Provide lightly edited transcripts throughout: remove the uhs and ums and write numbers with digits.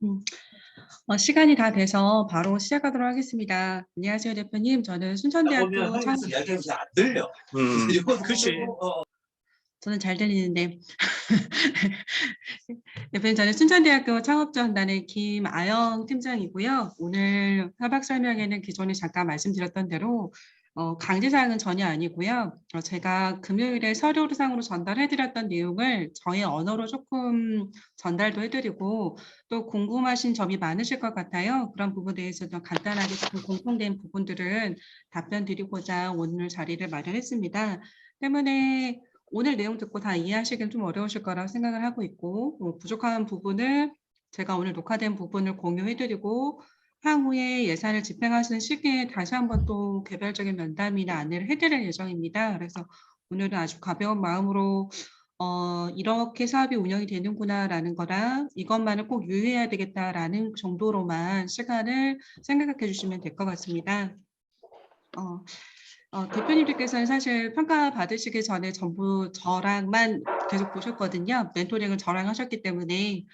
음, 시간이 다 돼서 바로 시작하도록 하겠습니다. 안녕하세요, 대표님. 저는 딱 보면 순천대학교 형이 계속 이야기하는 게 안 들려. 그치. 저는 잘 들리는데. 대표님, 저는 순천대학교 창업전단의 김아영 팀장이고요. 오늘 협약 설명에는 기존에 잠깐 말씀드렸던 대로 강제사항은 전혀 아니고요. 제가 금요일에 서류상으로 전달해드렸던 내용을 저의 언어로 조금 전달도 해드리고 또 궁금하신 점이 많으실 것 같아요. 그런 부분에 대해서 좀 간단하게 조금 공통된 부분들은 답변 드리고자 오늘 자리를 마련했습니다. 때문에 오늘 내용 듣고 다 이해하시기는 좀 어려우실 거라고 생각을 하고 있고 부족한 부분을 제가 오늘 녹화된 부분을 공유해드리고 향후에 예산을 집행하시는 시기에 다시 한번 또 개별적인 면담이나 안내를 해드릴 예정입니다. 그래서 오늘은 아주 가벼운 마음으로 이렇게 사업이 운영이 되는구나라는 거랑 이것만을 꼭 유의해야 되겠다라는 정도로만 시간을 생각해 주시면 될 것 같습니다. 대표님들께서는 사실 평가 받으시기 전에 전부 저랑만 계속 보셨거든요. 멘토링을 저랑 하셨기 때문에.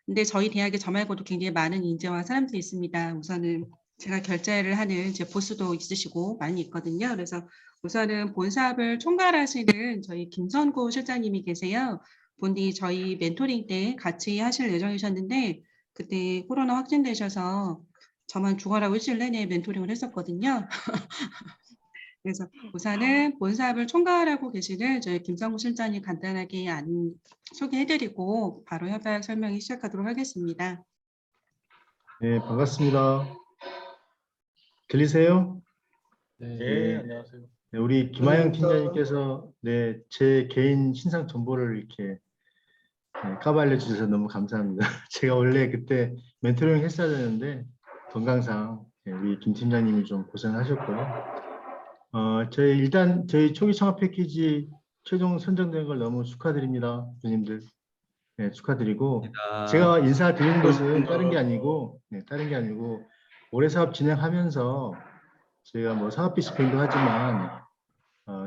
근데 저희 대학에 저 말고도 굉장히 많은 인재와 사람들이 있습니다. 우선은 제가 결제를 하는 제 보스도 있으시고 많이 있거든요. 그래서 우선은 본 사업을 총괄하시는 저희 김선구 실장님이 계세요. 본디 저희 멘토링 때 같이 하실 예정이셨는데 그때 코로나 확진되셔서 저만 죽어라고 일주일 내내 멘토링을 했었거든요. 그래서 우선은 본 사업을 총괄하고 계시는 저희 김성구 실장님 간단하게 소개해드리고 바로 협약 설명이 시작하도록 하겠습니다. 네, 반갑습니다. 들리세요? 네, 안녕하세요. 네, 우리 김하영 팀장님께서 제 개인 신상 정보를 이렇게 까발려 주셔서 너무 감사합니다. 제가 원래 그때 멘토링 했어야 되는데 건강상 우리 김 팀장님이 좀 고생하셨고요. 일단 저희 초기 창업 패키지 최종 선정된 걸 너무 축하드립니다, 주님들. 네, 축하드리고 제가 인사드리는 것은 다른 게 아니고 올해 사업 진행하면서 저희가 뭐 사업비 집행도 하지만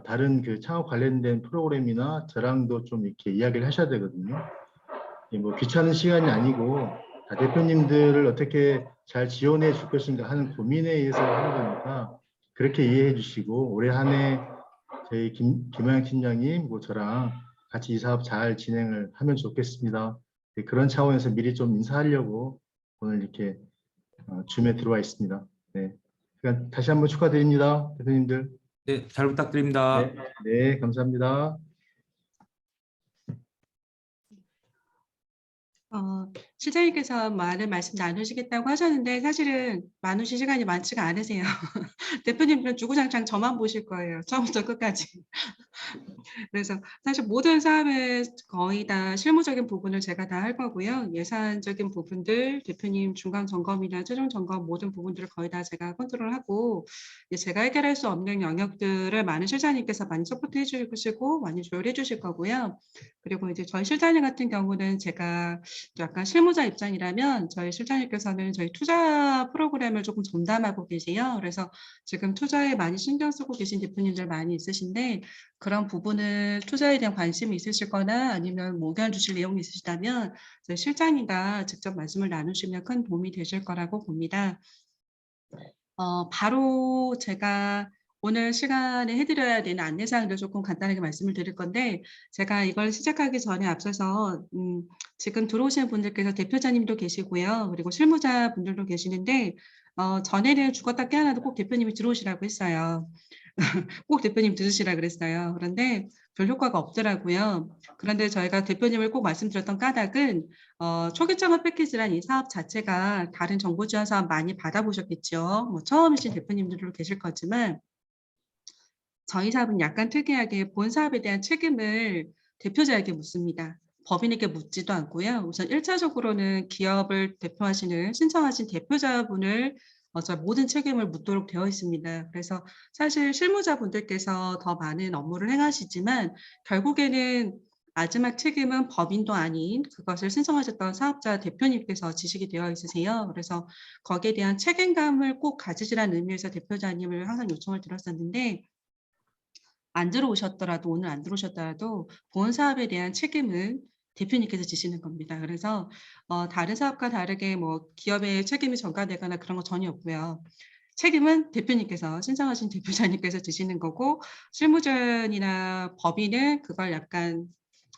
다른 그 창업 관련된 프로그램이나 저랑도 좀 이렇게 이야기를 하셔야 되거든요. 뭐 귀찮은 시간이 아니고 다 대표님들을 어떻게 잘 지원해 줄 것인가 하는 고민에 의해서 하는 거니까 그렇게 이해해 주시고 올해 한 해 저희 김하영 팀장님 뭐 저랑 같이 이 사업 잘 진행을 하면 좋겠습니다. 네, 그런 차원에서 미리 좀 인사하려고 오늘 이렇게 줌에 들어와 있습니다. 네, 그러니까 다시 한번 축하드립니다, 대표님들. 네, 잘 부탁드립니다. 네, 감사합니다. 실장님께서 많은 말씀 나누시겠다고 하셨는데 사실은 나누실 시간이 많지가 않으세요. 대표님들은 주구장창 저만 보실 거예요. 처음부터 끝까지. 그래서 사실 모든 사업의 거의 다 실무적인 부분을 제가 다 할 거고요. 예산적인 부분들, 대표님 중간 점검이나 최종 점검 모든 부분들을 거의 다 제가 컨트롤하고 제가 해결할 수 없는 영역들을 많은 실장님께서 많이 서포트해 주시고 많이 조율해 주실 거고요. 그리고 이제 저희 실장님 같은 경우는 제가 약간 실무자 입장이라면 저희 실장님께서는 저희 투자 프로그램을 조금 전담하고 계세요. 그래서 지금 투자에 많이 신경 쓰고 계신 대표님들 많이 있으신데 그런 부분을 투자에 대한 관심이 있으시거나 아니면 뭐 의견 주실 내용이 있으시다면 저희 실장님과 직접 말씀을 나누시면 큰 도움이 되실 거라고 봅니다. 바로 제가 오늘 시간에 해드려야 되는 안내사항들 조금 간단하게 말씀을 드릴 건데 제가 이걸 시작하기 전에 앞서서 지금 들어오신 분들께서 대표자님도 계시고요. 그리고 실무자 분들도 계시는데 전에는 죽었다 깨어나도 꼭 대표님이 들어오시라고 했어요. 꼭 대표님 들으시라 그랬어요. 그런데 별 효과가 없더라고요. 그런데 저희가 대표님을 꼭 말씀드렸던 까닭은 초기 창업 패키지란 이 사업 자체가 다른 정부 지원 사업 많이 받아보셨겠죠. 뭐 처음이신 대표님들도 계실 거지만 저희 사업은 약간 특이하게 본 사업에 대한 책임을 대표자에게 묻습니다. 법인에게 묻지도 않고요. 우선 1차적으로는 기업을 대표하시는 신청하신 대표자분을 저 모든 책임을 묻도록 되어 있습니다. 그래서 사실 실무자분들께서 더 많은 업무를 행하시지만 결국에는 마지막 책임은 법인도 아닌 그것을 신청하셨던 사업자 대표님께서 지식이 되어 있으세요. 그래서 거기에 대한 책임감을 꼭 가지시라는 의미에서 대표자님을 항상 요청을 드렸었는데 안 들어오셨더라도 오늘 안 들어오셨더라도 본 사업에 대한 책임은 대표님께서 지시는 겁니다. 그래서 다른 사업과 다르게 뭐 기업의 책임이 전가되거나 그런 거 전혀 없고요. 책임은 대표님께서 신청하신 대표자님께서 지시는 거고 실무자이나 법인은 그걸 약간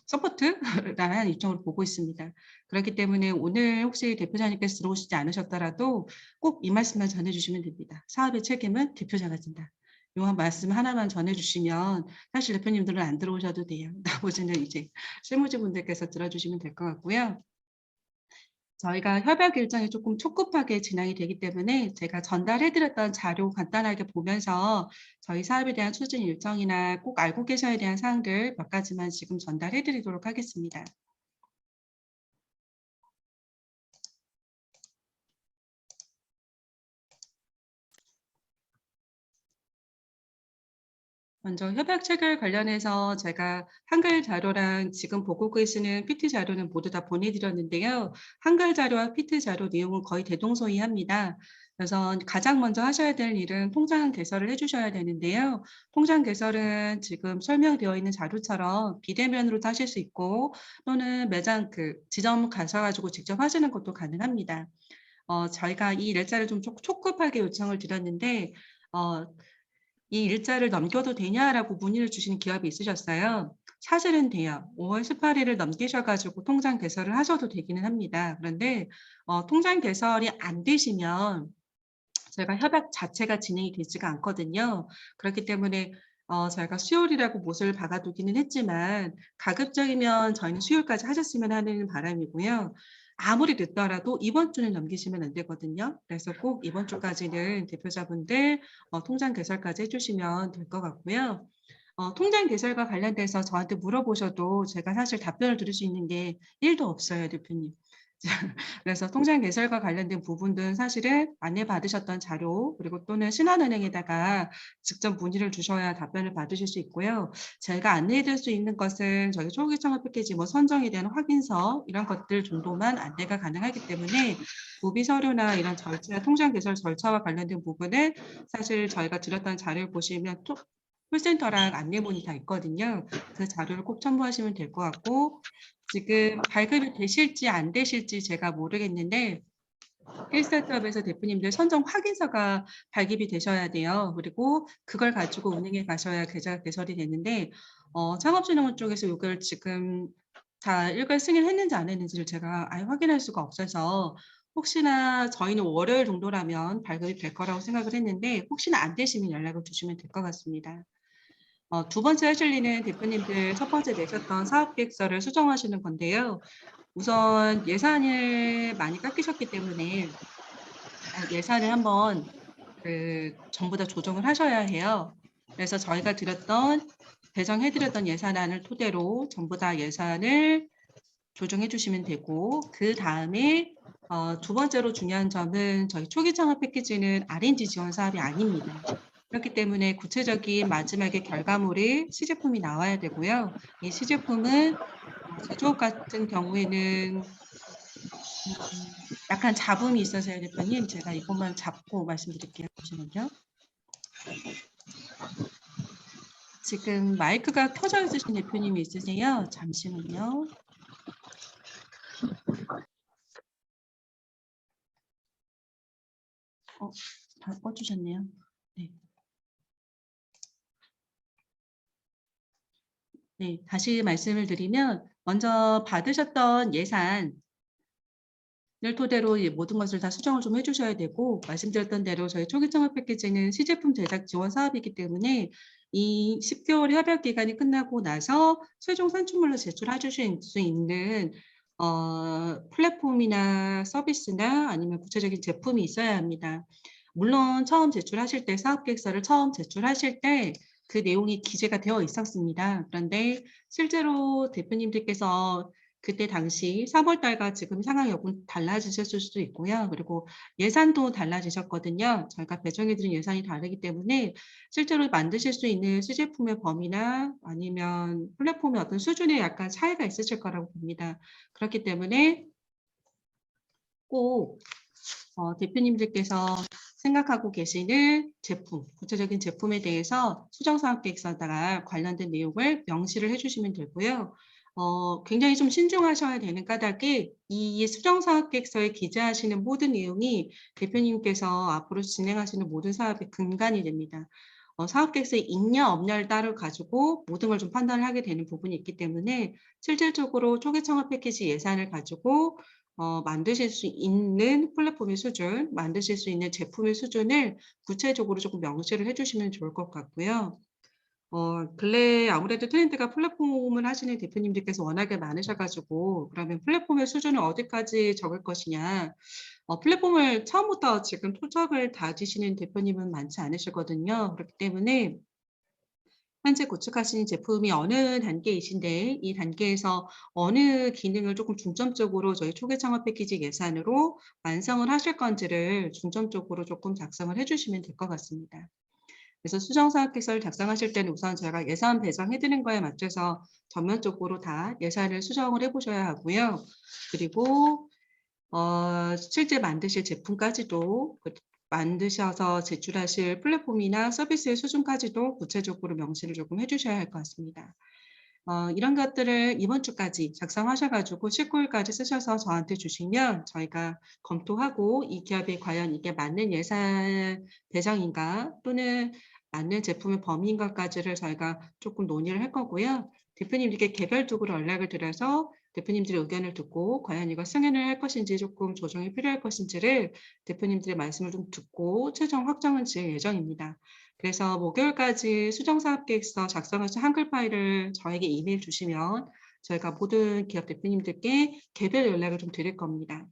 서포트라는 입장으로 보고 있습니다. 그렇기 때문에 오늘 혹시 대표자님께서 들어오시지 않으셨더라도 꼭 이 말씀만 전해 주시면 됩니다. 사업의 책임은 대표자가 진다. 요 말씀 하나만 전해 주시면 사실 대표님들은 안 들어오셔도 돼요. 나머지는 이제 실무진분들께서 들어주시면 될 것 같고요. 저희가 협약 일정이 조금 촉급하게 진행이 되기 때문에 제가 전달해 드렸던 자료 간단하게 보면서 저희 사업에 대한 추진 일정이나 꼭 알고 계셔야 되는 사항들 몇 가지만 지금 전달해 드리도록 하겠습니다. 먼저 협약 체결 관련해서 제가 한글 자료랑 지금 보고 계시는 PT 자료는 모두 다 보내드렸는데요. 한글 자료와 PT 자료 내용은 거의 대동소이합니다. 그래서 가장 먼저 하셔야 될 일은 통장 개설을 해주셔야 되는데요. 통장 개설은 지금 설명되어 있는 자료처럼 비대면으로도 하실 수 있고 또는 매장 지점 가셔가지고 직접 하시는 것도 가능합니다. 저희가 이 일자를 좀 촉급하게 요청을 드렸는데 이 일자를 넘겨도 되냐라고 문의를 주시는 기업이 있으셨어요. 사실은 돼요. 5월 18일을 넘기셔가지고 통장 개설을 하셔도 되기는 합니다. 그런데 통장 개설이 안 되시면 저희가 협약 자체가 진행이 되지가 않거든요. 그렇기 때문에 저희가 수요일이라고 못을 박아두기는 했지만 가급적이면 저희는 수요일까지 하셨으면 하는 바람이고요. 아무리 늦더라도 이번 주는 넘기시면 안 되거든요. 그래서 꼭 이번 주까지는 대표자분들 통장 개설까지 해주시면 될 것 같고요. 통장 개설과 관련돼서 저한테 물어보셔도 제가 사실 답변을 드릴 수 있는 게 1도 없어요, 대표님. 그래서 통장 개설과 관련된 부분들은 사실은 안내받으셨던 자료 그리고 또는 신한은행에다가 직접 문의를 주셔야 답변을 받으실 수 있고요. 제가 안내해 드릴 수 있는 것은 저희 초기 창업 패키지 뭐 선정에 대한 확인서 이런 것들 정도만 안내가 가능하기 때문에 구비 서류나 이런 절차, 통장 개설 절차와 관련된 부분은 사실 저희가 드렸던 자료를 보시면 콜센터랑 안내문이 다 있거든요. 그 자료를 꼭 첨부하시면 될 것 같고 지금 발급이 되실지 안 되실지 제가 모르겠는데 힐스타트업에서 대표님들 선정 확인서가 발급이 되셔야 돼요. 그리고 그걸 가지고 은행에 가셔야 계좌 개설이 되는데 창업진흥원 쪽에서 이걸 지금 다 일괄 승인했는지 안 했는지를 제가 아예 확인할 수가 없어서 혹시나 저희는 월요일 정도라면 발급이 될 거라고 생각을 했는데 혹시나 안 되시면 연락을 주시면 될 것 같습니다. 두 번째 하실 일은 대표님들 첫 번째 내셨던 사업계획서를 수정하시는 건데요. 우선 예산을 많이 깎이셨기 때문에 예산을 한번 전부 다 조정을 하셔야 해요. 그래서 저희가 배정해드렸던 예산안을 토대로 전부 다 예산을 조정해 주시면 되고 그 다음에 두 번째로 중요한 점은 저희 초기 창업 패키지는 R&D 지원 사업이 아닙니다. 그렇기 때문에 구체적인 마지막에 결과물이 시제품이 나와야 되고요. 이 시제품은 제조업 같은 경우에는 약간 잡음이 있어서요, 대표님. 제가 이것만 잡고 말씀드릴게요. 잠시만요. 지금 마이크가 켜져 있으신 대표님이 있으세요? 잠시만요. 다 꺼주셨네요. 네. 네, 다시 말씀을 드리면 먼저 받으셨던 예산을 토대로 모든 것을 다 수정을 좀 해주셔야 되고 말씀드렸던 대로 저희 초기 창업 패키지는 시제품 제작 지원 사업이기 때문에 이 10개월 협약 기간이 끝나고 나서 최종 산출물로 제출해 주실 수 있는 플랫폼이나 서비스나 아니면 구체적인 제품이 있어야 합니다. 물론 처음 제출하실 때 사업계획서를 처음 제출하실 때 그 내용이 기재가 되어 있었습니다. 그런데 실제로 대표님들께서 그때 당시 3월 달과 지금 상황이 조금 달라지셨을 수도 있고요. 그리고 예산도 달라지셨거든요. 저희가 배정해드린 예산이 다르기 때문에 실제로 만드실 수 있는 시제품의 범위나 아니면 플랫폼의 어떤 수준에 약간 차이가 있으실 거라고 봅니다. 그렇기 때문에 꼭 대표님들께서 생각하고 계시는 제품, 구체적인 제품에 대해서 수정사업계획서에다가 관련된 내용을 명시를 해주시면 되고요. 굉장히 좀 신중하셔야 되는 까닭이 이 수정사업계획서에 기재하시는 모든 내용이 대표님께서 앞으로 진행하시는 모든 사업의 근간이 됩니다. 사업계획서에 있냐 없냐를 따로 가지고 모든 걸 좀 판단을 하게 되는 부분이 있기 때문에 실질적으로 초기 창업 패키지 예산을 가지고 만드실 수 있는 플랫폼의 수준, 만드실 수 있는 제품의 수준을 구체적으로 조금 명시를 해주시면 좋을 것 같고요. 근래에 아무래도 트렌드가 플랫폼을 하시는 대표님들께서 워낙에 많으셔가지고 그러면 플랫폼의 수준을 어디까지 적을 것이냐. 플랫폼을 처음부터 지금 토적을 다지시는 대표님은 많지 않으시거든요. 그렇기 때문에 현재 구축하시는 제품이 어느 단계이신데 이 단계에서 어느 기능을 조금 중점적으로 저희 초기 창업 패키지 예산으로 완성을 하실 건지를 중점적으로 조금 작성을 해주시면 될 것 같습니다. 그래서 수정사업계획서를 작성하실 때는 우선 제가 예산 배정해 드린 거에 맞춰서 전면적으로 다 예산을 수정을 해 보셔야 하고요. 그리고 실제 만드실 제품까지도 만드셔서 제출하실 플랫폼이나 서비스의 수준까지도 구체적으로 명시를 조금 해 주셔야 할 것 같습니다. 이런 것들을 이번 주까지 작성하셔 가지고 19일까지 쓰셔서 저한테 주시면 저희가 검토하고 이 기업에 과연 이게 맞는 예산 배정인가 또는 맞는 제품의 범위인가까지를 저희가 조금 논의를 할 거고요. 대표님들께 개별적으로 연락을 드려서 대표님들의 의견을 듣고 과연 이거 승인을 할 것인지 조금 조정이 필요할 것인지를 대표님들의 말씀을 좀 듣고 최종 확정은 지을 예정입니다. 그래서 목요일까지 수정사업계획서 작성하신 한글 파일을 저에게 이메일 주시면 저희가 모든 기업 대표님들께 개별 연락을 좀 드릴 겁니다.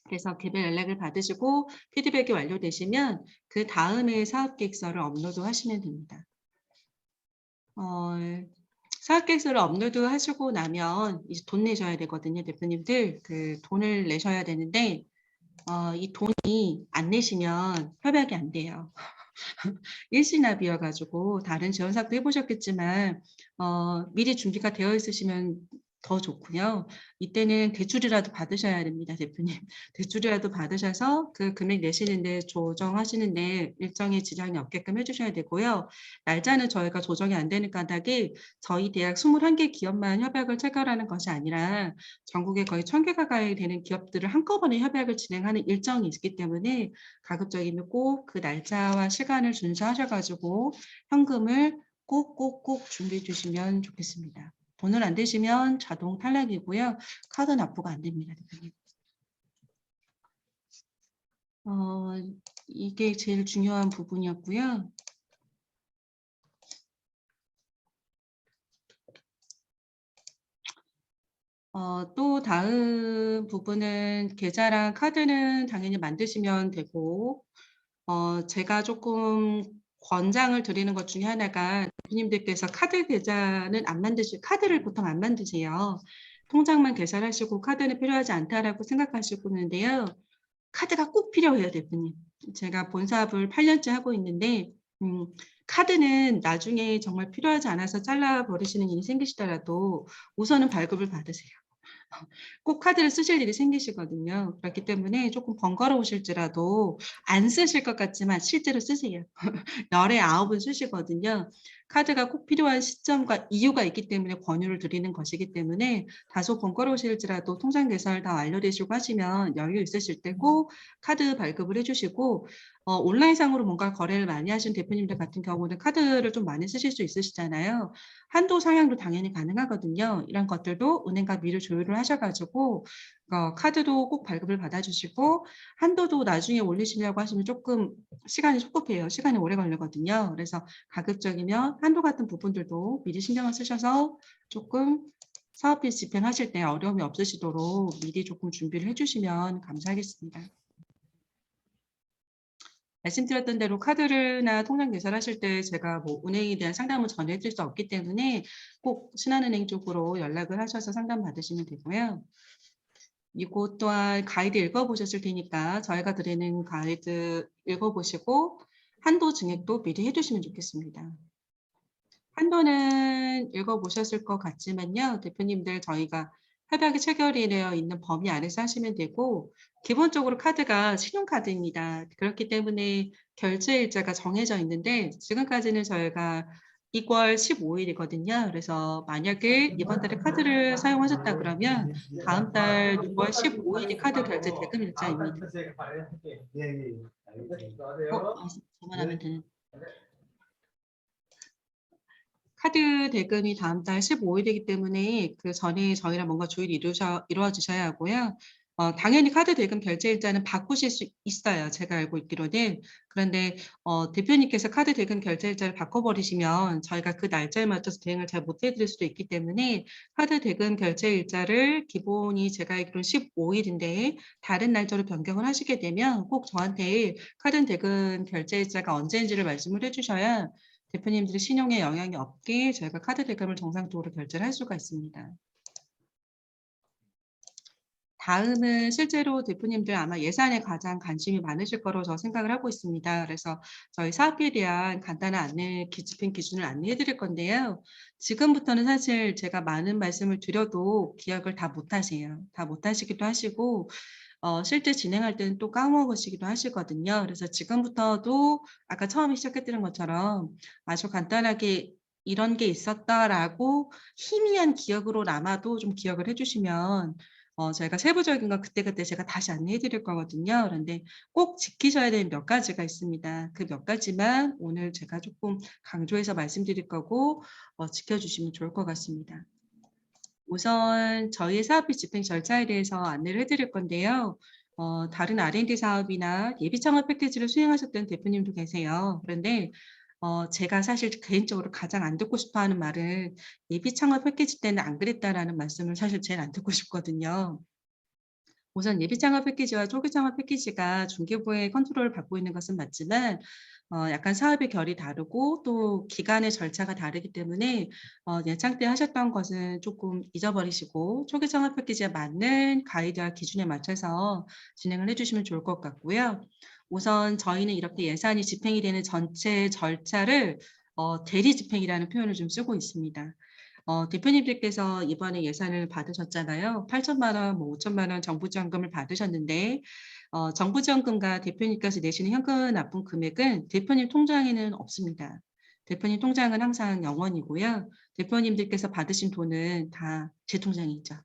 그래서 개별 연락을 받으시고 피드백이 완료되시면 그 다음에 사업계획서를 업로드하시면 됩니다. 사업계획서를 업로드하시고 나면 이제 돈 내셔야 되거든요, 대표님들. 그 돈을 내셔야 되는데 이 돈이 안 내시면 협약이 안 돼요. 일시납이어가지고 다른 지원사업도 해보셨겠지만 미리 준비가 되어 있으시면 더 좋고요. 이때는 대출이라도 받으셔야 됩니다, 대표님. 대출이라도 받으셔서 그 금액 내시는데 조정하시는데 일정의 지장이 없게끔 해주셔야 되고요. 날짜는 저희가 조정이 안 되는 까닭이 저희 대학 21개 기업만 협약을 체결하는 것이 아니라 전국에 거의 1000개가 가까이 되는 기업들을 한꺼번에 협약을 진행하는 일정이 있기 때문에 가급적이면 꼭 그 날짜와 시간을 준수하셔가지고 현금을 꼭 준비해 주시면 좋겠습니다. 돈을 안 되시면 자동 탈락이고요. 카드 납부가 안 됩니다, 대표님. 이게 제일 중요한 부분이었고요. 또 다음 부분은 계좌랑 카드는 당연히 만드시면 되고 제가 조금 권장을 드리는 것 중에 하나가 대표님들께서 카드 계좌는 카드를 보통 안 만드세요. 통장만 계산하시고 카드는 필요하지 않다라고 생각하시고 있는데요. 카드가 꼭 필요해요, 대표님. 제가 본 사업을 8년째 하고 있는데 카드는 나중에 정말 필요하지 않아서 잘라버리시는 일이 생기시더라도 우선은 발급을 받으세요. 꼭 카드를 쓰실 일이 생기시거든요. 그렇기 때문에 조금 번거로우실지라도 안 쓰실 것 같지만 실제로 쓰세요. 열에 9은 쓰시거든요. 카드가 꼭 필요한 시점과 이유가 있기 때문에 권유를 드리는 것이기 때문에 다소 번거로우실지라도 통장 계산을 다 완료되시고 하시면 여유 있으실 때 꼭 카드 발급을 해주시고 온라인상으로 뭔가 거래를 많이 하시는 대표님들 같은 경우는 카드를 좀 많이 쓰실 수 있으시잖아요. 한도 상향도 당연히 가능하거든요. 이런 것들도 은행과 미리 조율을 하셔가지고 카드도 꼭 발급을 받아주시고 한도도 나중에 올리시려고 하시면 조금 시간이 촉박해요. 시간이 오래 걸리거든요. 그래서 가급적이면 한도 같은 부분들도 미리 신경을 쓰셔서 조금 사업비 집행하실 때 어려움이 없으시도록 미리 조금 준비를 해주시면 감사하겠습니다. 말씀드렸던 대로 카드나 통장 계산하실 때 제가 뭐 은행에 대한 상담을 전해드릴 수 없기 때문에 꼭 신한은행 쪽으로 연락을 하셔서 상담 받으시면 되고요. 이것 또한 가이드 읽어보셨을 테니까 저희가 드리는 가이드 읽어보시고 한도 증액도 미리 해두시면 좋겠습니다. 한도는 읽어보셨을 것 같지만요. 대표님들 저희가 협약이 체결이 되어 있는 범위 안에서 하시면 되고 기본적으로 카드가 신용카드입니다. 그렇기 때문에 결제일자가 정해져 있는데 지금까지는 저희가 2월 15일이거든요. 그래서 만약에 이번 달에 카드를 사용하셨다 그러면 다음 달 6월 15일이 카드 결제 대금 일자입니다. 저만하면 되는. 카드 대금이 다음 달 15일이기 때문에 그 전에 저희랑 뭔가 조율이 이루어지셔야 하고요. 당연히 카드 대금 결제일자는 바꾸실 수 있어요. 제가 알고 있기로는. 그런데 대표님께서 카드 대금 결제일자를 바꿔버리시면 저희가 그 날짜에 맞춰서 대응을 잘 못해드릴 수도 있기 때문에 카드 대금 결제일자를 기본이 제가 알기로는 15일인데 다른 날짜로 변경을 하시게 되면 꼭 저한테 카드 대금 결제일자가 언제인지를 말씀을 해주셔야 대표님들의 신용에 영향이 없게 저희가 카드 대금을 정상적으로 결제를 할 수가 있습니다. 다음은 실제로 대표님들 아마 예산에 가장 관심이 많으실 거로 저 생각을 하고 있습니다. 그래서 저희 사업비에 대한 간단한 안내, 집행 기준을 안내해 드릴 건데요. 지금부터는 사실 제가 많은 말씀을 드려도 기억을 다 못하세요. 다 못하시기도 하시고 실제 진행할 때는 또 까먹으시기도 하시거든요. 그래서 지금부터도 아까 처음에 시작했던 것처럼 아주 간단하게 이런 게 있었다라고 희미한 기억으로 남아도 좀 기억을 해주시면 저희가 세부적인 건 그때그때 제가 다시 안내해 드릴 거거든요. 그런데 꼭 지키셔야 되는 몇 가지가 있습니다. 그 몇 가지만 오늘 제가 조금 강조해서 말씀드릴 거고 지켜주시면 좋을 것 같습니다. 우선 저희의 사업비 집행 절차에 대해서 안내를 해드릴 건데요. 다른 R&D 사업이나 예비 창업 패키지를 수행하셨던 대표님도 계세요. 그런데 제가 사실 개인적으로 가장 안 듣고 싶어하는 말은 예비 창업 패키지 때는 안 그랬다라는 말씀을 사실 제일 안 듣고 싶거든요. 우선 예비 창업 패키지와 초기 창업 패키지가 중개부의 컨트롤을 받고 있는 것은 맞지만 약간 사업의 결이 다르고 또 기간의 절차가 다르기 때문에 예창 때 하셨던 것은 조금 잊어버리시고 초기 창업 패키지에 맞는 가이드와 기준에 맞춰서 진행을 해주시면 좋을 것 같고요. 우선 저희는 이렇게 예산이 집행이 되는 전체 절차를 대리 집행이라는 표현을 좀 쓰고 있습니다. 대표님들께서 이번에 예산을 받으셨잖아요. 8천만 원, 뭐 5천만 원 정부 지원금을 받으셨는데 정부 지원금과 대표님께서 내시는 현금 납부 금액은 대표님 통장에는 없습니다. 대표님 통장은 항상 0원이고요. 대표님들께서 받으신 돈은 다 제 통장에 있죠.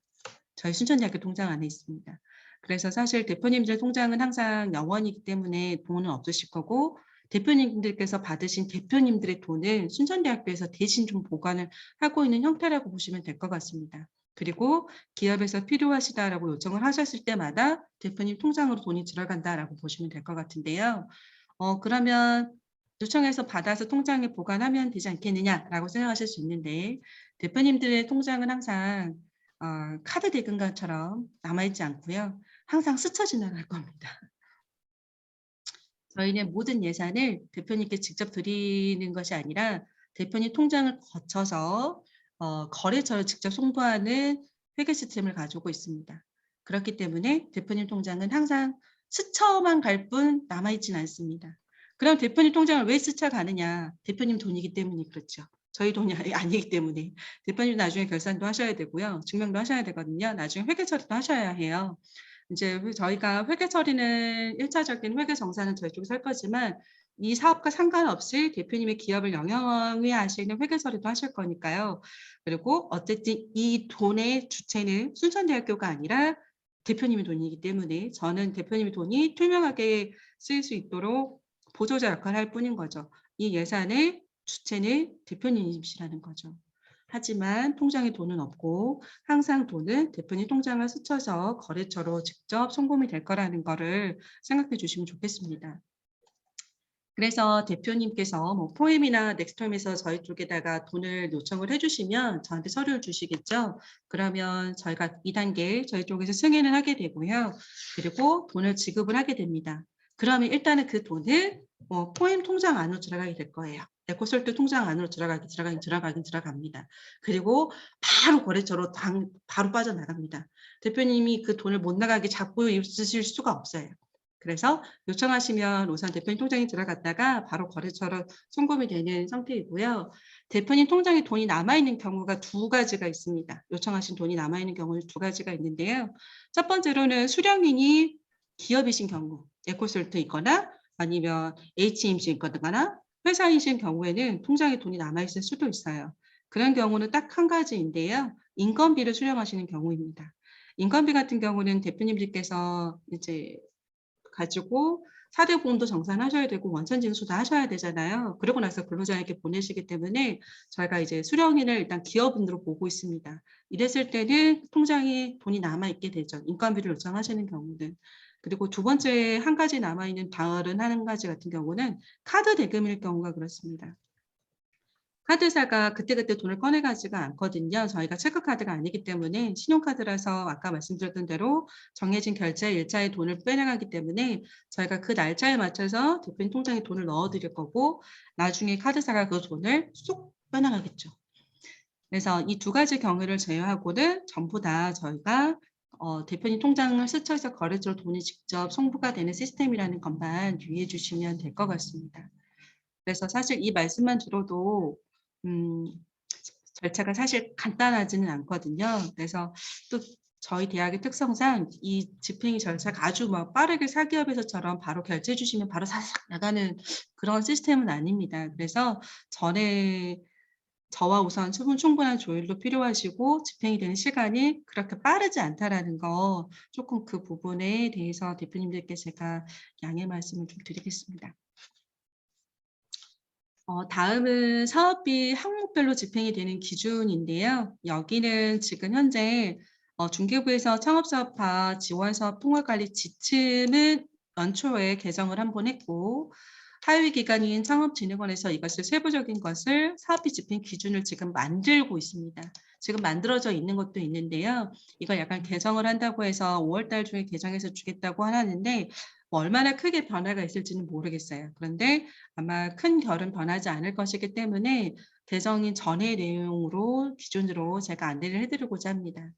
저희 순천대학교 통장 안에 있습니다. 그래서 사실 대표님들 통장은 항상 0원이기 때문에 돈은 없으실 거고 대표님들께서 받으신 대표님들의 돈을 순천대학교에서 대신 좀 보관을 하고 있는 형태라고 보시면 될 것 같습니다. 그리고 기업에서 필요하시다라고 요청을 하셨을 때마다 대표님 통장으로 돈이 들어간다라고 보시면 될 것 같은데요. 그러면 요청해서 받아서 통장에 보관하면 되지 않겠느냐라고 생각하실 수 있는데 대표님들의 통장은 항상 카드 대금과처럼 남아있지 않고요. 항상 스쳐 지나갈 겁니다. 저희는 모든 예산을 대표님께 직접 드리는 것이 아니라 대표님 통장을 거쳐서 거래처를 직접 송부하는 회계 시스템을 가지고 있습니다. 그렇기 때문에 대표님 통장은 항상 스쳐만 갈 뿐 남아있지는 않습니다. 그럼 대표님 통장을 왜 스쳐가느냐? 대표님 돈이기 때문에 그렇죠. 저희 돈이 아니기 때문에. 대표님 나중에 결산도 하셔야 되고요. 증명도 하셔야 되거든요. 나중에 회계 처리도 하셔야 해요. 이제 저희가 회계 처리는 1차적인 회계 정산은 저희 쪽에서 할 거지만 이 사업과 상관없이 대표님의 기업을 영위하시는 회계 처리도 하실 거니까요. 그리고 어쨌든 이 돈의 주체는 순천대학교가 아니라 대표님의 돈이기 때문에 저는 대표님의 돈이 투명하게 쓰일 수 있도록 보조자 역할을 할 뿐인 거죠. 이 예산의 주체는 대표님이시라는 거죠. 하지만 통장에 돈은 없고 항상 돈은 대표님 통장을 스쳐서 거래처로 직접 송금이 될 거라는 거를 생각해 주시면 좋겠습니다. 그래서 대표님께서 뭐 포엠이나 넥스트홈에서 저희 쪽에다가 돈을 요청을 해주시면 저한테 서류를 주시겠죠. 그러면 저희가 2단계 저희 쪽에서 승인을 하게 되고요. 그리고 돈을 지급을 하게 됩니다. 그러면 일단은 그 돈을 포엠 통장 안으로 들어가게 될 거예요. 에코솔트 통장 안으로 들어갑니다. 그리고 바로 거래처로 바로 빠져나갑니다. 대표님이 그 돈을 못 나가게 잡고 있으실 수가 없어요. 그래서 요청하시면 우선 대표님 통장에 들어갔다가 바로 거래처로 송금이 되는 상태이고요. 대표님 통장에 돈이 남아있는 경우가 두 가지가 있습니다. 요청하신 돈이 남아있는 경우는 두 가지가 있는데요. 첫 번째로는 수령인이 기업이신 경우, 에코솔트이거나 아니면 HMC이거나 회사이신 경우에는 통장에 돈이 남아있을 수도 있어요. 그런 경우는 딱 한 가지인데요. 인건비를 수령하시는 경우입니다. 인건비 같은 경우는 대표님들께서 이제 가지고 4대 보험도 정산하셔야 되고 원천 징수도 하셔야 되잖아요. 그러고 나서 근로자에게 보내시기 때문에 저희가 이제 수령인을 일단 기업인으로 보고 있습니다. 이랬을 때는 통장에 돈이 남아 있게 되죠. 인건비를 요청하시는 경우는. 그리고 두 번째 한 가지 남아 있는 다른 한 가지 같은 경우는 카드 대금일 경우가 그렇습니다. 카드사가 그때그때 돈을 꺼내 가지가 않거든요. 저희가 체크카드가 아니기 때문에 신용카드라서 아까 말씀드렸던 대로 정해진 결제 일자에 돈을 빼내가기 때문에 저희가 그 날짜에 맞춰서 대표님 통장에 돈을 넣어 드릴 거고 나중에 카드사가 그 돈을 쏙 빼나가겠죠. 그래서 이 두 가지 경우를 제외하고는 전부 다 저희가 대표님 통장을 스쳐서 거래처로 돈이 직접 송부가 되는 시스템이라는 것만 유의해 주시면 될 것 같습니다. 그래서 사실 이 말씀만 들어도 절차가 사실 간단하지는 않거든요. 그래서 또 저희 대학의 특성상 이 집행위 절차가 아주 막 빠르게 사기업에서처럼 바로 결제해 주시면 바로 사삭 나가는 그런 시스템은 아닙니다. 그래서 전에 저와 우선 충분한 조율도 필요하시고 집행이 되는 시간이 그렇게 빠르지 않다라는 거 조금 그 부분에 대해서 대표님들께 제가 양해 말씀을 좀 드리겠습니다. 다음은 사업비 항목별로 집행이 되는 기준인데요. 여기는 지금 현재 중개부에서 창업사업화 지원사업 통화관리 지침은 연초에 개정을 한 번 했고 하위 기관인 창업진흥원에서 이것을 세부적인 것을 사업비 집행 기준을 지금 만들고 있습니다. 지금 만들어져 있는 것도 있는데요. 이걸 약간 개정을 한다고 해서 5월 달 중에 개정해서 주겠다고 하는데 뭐 얼마나 크게 변화가 있을지는 모르겠어요. 그런데 아마 큰 결은 변하지 않을 것이기 때문에 개정인 전의 내용으로 기준으로 제가 안내를 해드리고자 합니다.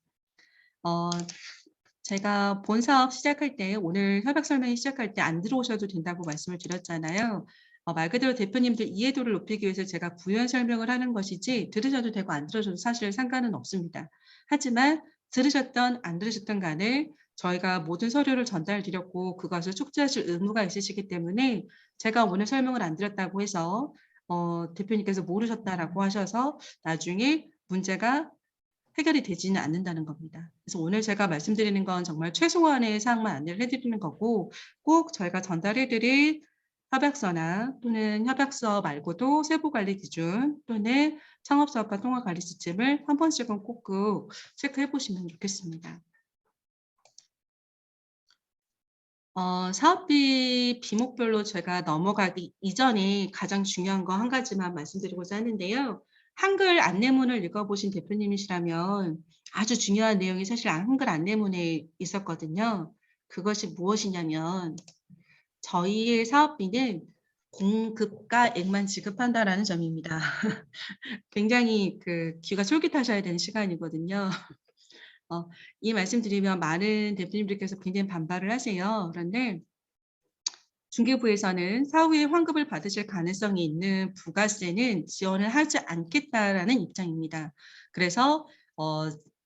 제가 본 사업 시작할 때 오늘 협약 설명회 시작할 때 안 들어오셔도 된다고 말씀을 드렸잖아요. 말 그대로 대표님들 이해도를 높이기 위해서 제가 부연 설명을 하는 것이지 들으셔도 되고 안 들으셔도 사실 상관은 없습니다. 하지만 들으셨던 안 들으셨던 간에 저희가 모든 서류를 전달 드렸고 그것을 숙지하실 의무가 있으시기 때문에 제가 오늘 설명을 안 드렸다고 해서 대표님께서 모르셨다라고 하셔서 나중에 문제가 해결이 되지는 않는다는 겁니다. 그래서 오늘 제가 말씀드리는 건 정말 최소한의 사항만 안내를 해드리는 거고 꼭 저희가 전달해드릴 협약서나 또는 협약서 말고도 세부관리 기준 또는 창업사업화 통화관리 지침을 한 번씩은 꼭 체크해 보시면 좋겠습니다. 사업비 비목별로 제가 넘어가기 이전에 가장 중요한 거 한 가지만 말씀드리고자 하는데요. 한글 안내문을 읽어보신 대표님이시라면 아주 중요한 내용이 사실 한글 안내문에 있었거든요. 그것이 무엇이냐면 저희의 사업비는 공급가액만 지급한다라는 점입니다. 굉장히 귀가 솔깃하셔야 되는 시간이거든요. 이 말씀 드리면 많은 대표님들께서 굉장히 반발을 하세요. 그런데 중개부에서는 사후에 환급을 받으실 가능성이 있는 부가세는 지원을 하지 않겠다라는 입장입니다. 그래서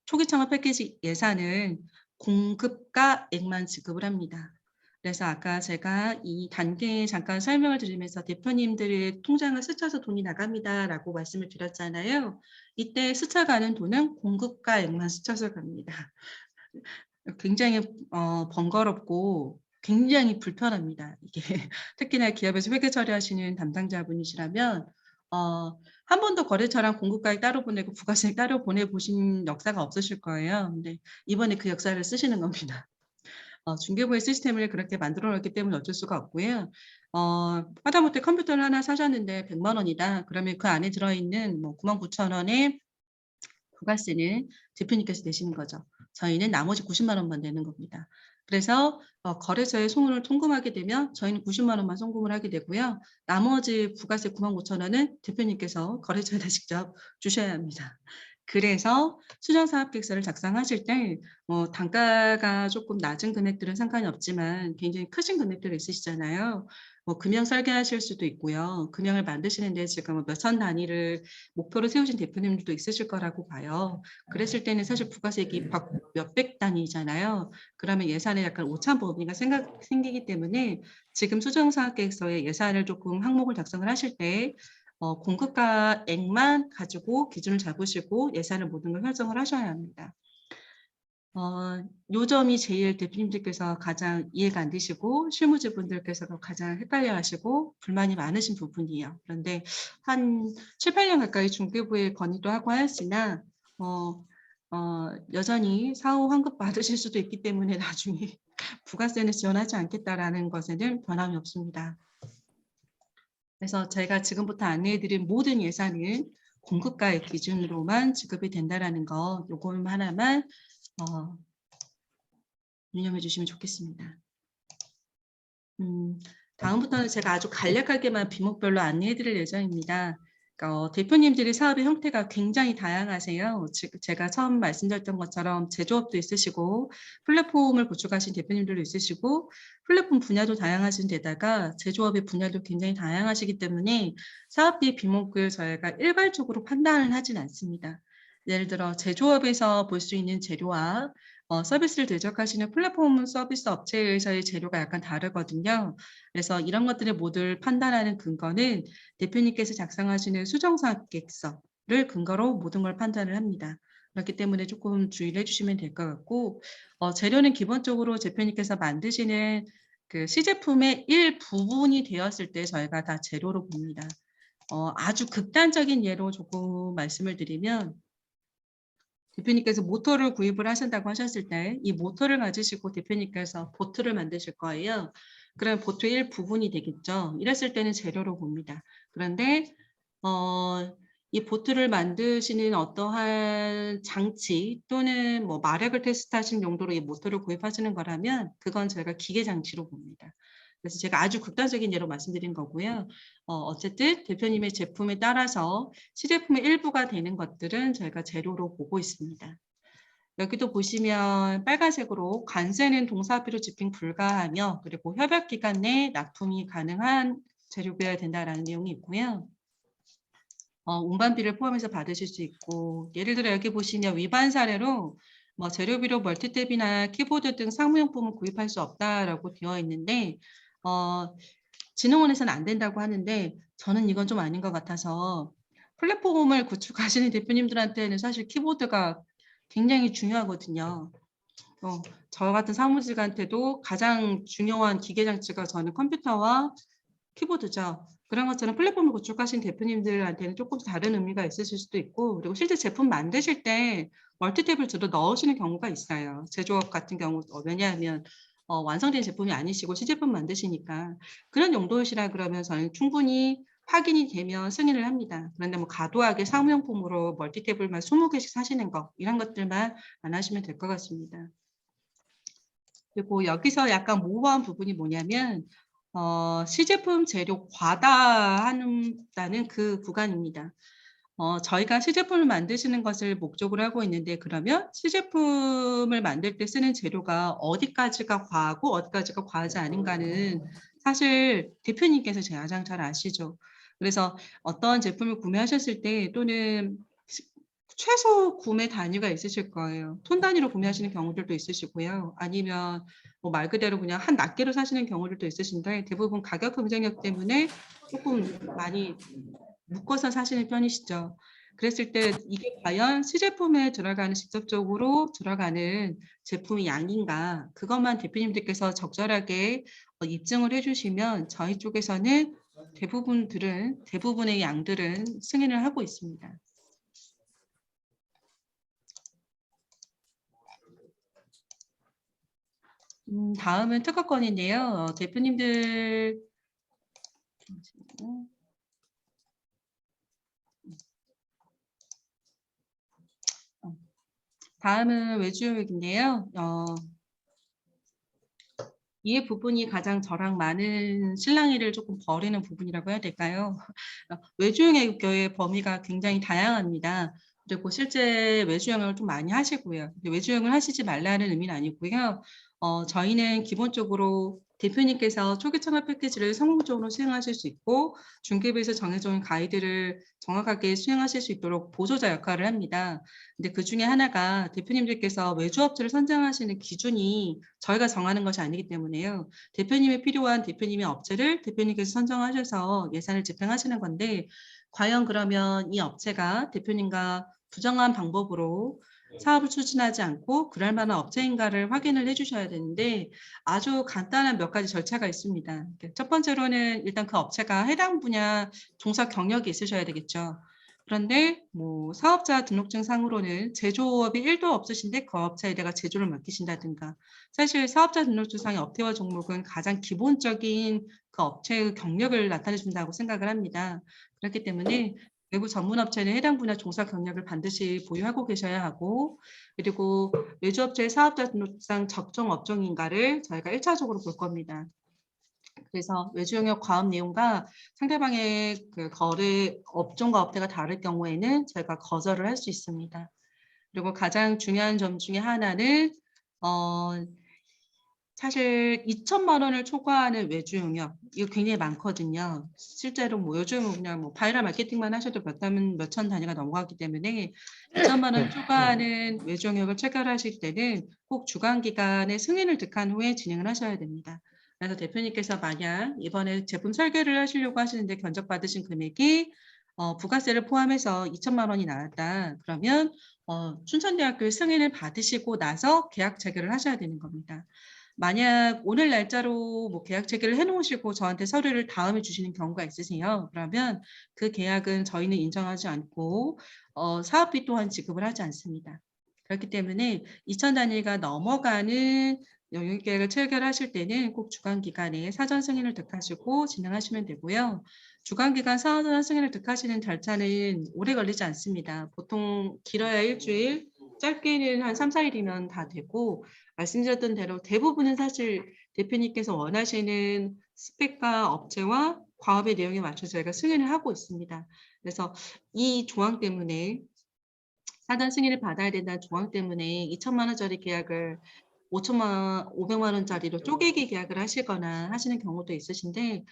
초기 창업 패키지 예산은 공급가액만 지급을 합니다. 그래서 아까 제가 이 단계에 잠깐 설명을 드리면서 대표님들의 통장을 스쳐서 돈이 나갑니다라고 말씀을 드렸잖아요. 이때 스쳐가는 돈은 공급가액만 스쳐서 갑니다. 굉장히 번거롭고 굉장히 불편합니다. 이게 특히나 기업에서 회계 처리하시는 담당자분이시라면 한 번도 거래처랑 공급가액 따로 보내고 부가세 따로 보내보신 역사가 없으실 거예요. 근데 이번에 그 역사를 쓰시는 겁니다. 중개부의 시스템을 그렇게 만들어 놓았기 때문에 어쩔 수가 없고요. 하다못해 컴퓨터를 하나 사셨는데 100만 원이다. 그러면 그 안에 들어있는 뭐 99,000원의 부가세는 대표님께서 내시는 거죠. 저희는 나머지 90만 원만 내는 겁니다. 그래서 거래처에 송금을 통금하게 되면 저희는 90만 원만 송금을 하게 되고요. 나머지 부가세 95,000원은 대표님께서 거래처에다 직접 주셔야 합니다. 그래서 수정사업계획서를 작성하실 때 단가가 조금 낮은 금액들은 상관이 없지만 굉장히 크신 금액들이 있으시잖아요. 금형 설계하실 수도 있고요. 금형을 만드시는데 지금 몇천 단위를 목표로 세우신 대표님들도 있으실 거라고 봐요. 그랬을 때는 사실 부가세액이 몇백 단위잖아요. 그러면 예산에 약간 오차 범위가 생기기 때문에 지금 수정사업계획서에 예산을 조금 항목을 작성을 하실 때 공급가액만 가지고 기준을 잡으시고 예산을 모든 걸 설정을 하셔야 합니다. 요 점이 제일 대표님들께서 가장 이해가 안 되시고 실무진분들께서도 가장 헷갈려 하시고 불만이 많으신 부분이에요. 그런데 한 7, 8년 가까이 중개부에 건의도 하고 하였으나 여전히 사후 환급 받으실 수도 있기 때문에 나중에 부가세는 지원하지 않겠다라는 것에는 변함이 없습니다. 그래서 제가 지금부터 안내해드린 모든 예산은 공급가액 기준으로만 지급이 된다라는 거 요거 하나만 유념해 주시면 좋겠습니다. 다음부터는 제가 아주 간략하게만 비목별로 안내해 드릴 예정입니다. 그러니까 대표님들의 사업의 형태가 굉장히 다양하세요. 제가 처음 말씀드렸던 것처럼 제조업도 있으시고 플랫폼을 구축하신 대표님들도 있으시고 플랫폼 분야도 다양하신 데다가 제조업의 분야도 굉장히 다양하시기 때문에 사업비 비목을 저희가 일괄적으로 판단을 하진 않습니다. 예를 들어 제조업에서 볼 수 있는 재료와 서비스를 대적하시는 플랫폼 서비스 업체에서의 재료가 약간 다르거든요. 그래서 이런 것들을 모두 판단하는 근거는 대표님께서 작성하시는 수정사업계획서를 근거로 모든 걸 판단을 합니다. 그렇기 때문에 조금 주의를 해주시면 될 것 같고 재료는 기본적으로 대표님께서 만드시는 그 시제품의 일부분이 되었을 때 저희가 다 재료로 봅니다. 아주 극단적인 예로 조금 말씀을 드리면 대표님께서 모터를 구입을 하신다고 하셨을 때 이 모터를 가지시고 대표님께서 보트를 만드실 거예요. 그럼 보트의 일부분이 되겠죠. 이랬을 때는 재료로 봅니다. 그런데 이 보트를 만드시는 어떠한 장치 또는 뭐 마력을 테스트하시는 용도로 이 모터를 구입하시는 거라면 그건 저희가 기계 장치로 봅니다. 그래서 제가 아주 극단적인 예로 말씀드린 거고요. 어쨌든 대표님의 제품에 따라서 시제품의 일부가 되는 것들은 저희가 재료로 보고 있습니다. 여기도 보시면 빨간색으로 관세는 동사비로 집행 불가하며 그리고 협약 기간 내 납품이 가능한 재료여야 된다라는 내용이 있고요. 운반비를 포함해서 받으실 수 있고 예를 들어 여기 보시면 위반 사례로 뭐 재료비로 멀티탭이나 키보드 등 사무용품을 구입할 수 없다라고 되어 있는데 진흥원에서는 안 된다고 하는데 저는 이건 좀 아닌 것 같아서 플랫폼을 구축하시는 대표님들한테는 사실 키보드가 굉장히 중요하거든요. 저 같은 사무직한테도 가장 중요한 기계 장치가 저는 컴퓨터와 키보드죠. 그런 것처럼 플랫폼을 구축하신 대표님들한테는 조금 다른 의미가 있으실 수도 있고 그리고 실제 제품 만드실 때 멀티탭을 주로 넣으시는 경우가 있어요. 제조업 같은 경우 왜냐하면 완성된 제품이 아니시고 시제품 만드시니까 그런 용도시라 그러면 저는 충분히 확인이 되면 승인을 합니다. 그런데 뭐 과도하게 사무용품으로 멀티탭을만 20개씩 사시는 거 이런 것들만 안 하시면 될 것 같습니다. 그리고 여기서 약간 모호한 부분이 뭐냐면 시제품 재료 과다한다는 그 구간입니다. 저희가 시제품을 만드시는 것을 목적으로 하고 있는데 그러면 시제품을 만들 때 쓰는 재료가 어디까지가 과하고 어디까지가 과하지 않은가는 사실 대표님께서 가장 잘 아시죠. 그래서 어떤 제품을 구매하셨을 때 또는 최소 구매 단위가 있으실 거예요. 톤 단위로 구매하시는 경우들도 있으시고요. 아니면 뭐 말 그대로 그냥 한 낱개로 사시는 경우들도 있으신데 대부분 가격 경쟁력 때문에 조금 많이 묶어서 사시는 편이시죠. 그랬을 때 이게 과연 시제품에 들어가는 직접적으로 들어가는 제품의 양인가 그것만 대표님들께서 적절하게 입증을 해주시면 저희 쪽에서는 대부분의 양들은 승인을 하고 있습니다. 다음은 특허건인데요. 대표님들 다음은 외주용역인데요. 이 부분이 가장 저랑 많은 실랑이를 조금 벌이는 부분이라고 해야 될까요? 외주용역의 범위가 굉장히 다양합니다. 그리고 실제 외주 영역을 좀 많이 하시고요. 근데 외주 영역을 하시지 말라는 의미는 아니고요. 저희는 기본적으로 대표님께서 초기 창업 패키지를 성공적으로 수행하실 수 있고 중개부에서 정해져 있는 가이드를 정확하게 수행하실 수 있도록 보조자 역할을 합니다. 근데 그중에 하나가 대표님들께서 외주업체를 선정하시는 기준이 저희가 정하는 것이 아니기 때문에요. 대표님이 필요한 대표님의 업체를 대표님께서 선정하셔서 예산을 집행하시는 건데 과연 그러면 이 업체가 대표님과 부정한 방법으로 사업을 추진하지 않고 그럴 만한 업체인가를 확인을 해주셔야 되는데 아주 간단한 몇 가지 절차가 있습니다. 첫 번째로는 일단 그 업체가 해당 분야 종사 경력이 있으셔야 되겠죠. 그런데 뭐 사업자 등록증 상으로는 제조업이 1도 없으신데 그 업체에다가 제조를 맡기신다든가 사실 사업자 등록증상의 업태와 종목은 가장 기본적인 그 업체의 경력을 나타내 준다고 생각을 합니다. 그렇기 때문에 외부 전문 업체는 해당 분야 종사 경력을 반드시 보유하고 계셔야 하고 그리고 외주업체의 사업자 등록상 적정 업종인가를 저희가 1차적으로 볼 겁니다. 그래서 외주 영역 과업 내용과 상대방의 그 거래 업종과 업태가 다를 경우에는 저희가 거절을 할 수 있습니다. 그리고 가장 중요한 점 중에 하나는 사실 2천만 원을 초과하는 외주 영역 이거 굉장히 많거든요. 실제로 뭐 요즘 그냥 뭐 바이럴 마케팅만 하셔도 몇천 단위가 넘어가기 때문에 2천만 원 초과하는 외주 영역을 체결하실 때는 꼭 주관 기관의 승인을 득한 후에 진행을 하셔야 됩니다. 그래서 대표님께서 만약 이번에 제품 설계를 하시려고 하시는데 견적받으신 금액이 부가세를 포함해서 2천만 원이 나왔다. 그러면 춘천대학교 승인을 받으시고 나서 계약 체결을 하셔야 되는 겁니다. 만약 오늘 날짜로 뭐 계약 체결을 해놓으시고 저한테 서류를 다음에 주시는 경우가 있으세요. 그러면 그 계약은 저희는 인정하지 않고 사업비 또한 지급을 하지 않습니다. 그렇기 때문에 2천 단위가 넘어가는 영역계약을 체결하실 때는 꼭 주관기관에 사전 승인을 득하시고 진행하시면 되고요. 주관기관 사전 승인을 득하시는 절차는 오래 걸리지 않습니다. 보통 길어야 일주일, 짧게는 한 3, 4일이면 다 되고 말씀드렸던 대로 대부분은 사실 대표님께서 원하시는 스펙과 업체와 과업의 내용에 맞춰서 저희가 승인을 하고 있습니다. 그래서 이 조항 때문에 사전 승인을 받아야 된다는 조항 때문에 2천만 원짜리 계약을 500만 원짜리로 쪼개기 계약을 하시거나 하시는 경우도 있으신데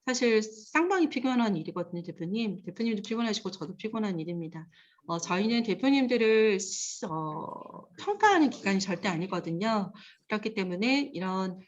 사실 쌍방이 피곤한 일이거든요, 대표님. 대표님도 피곤하시고 저도 피곤한 일입니다. 저희는 대표님들을 평가하는 기관이 절대 아니거든요. 그렇기 때문에 이런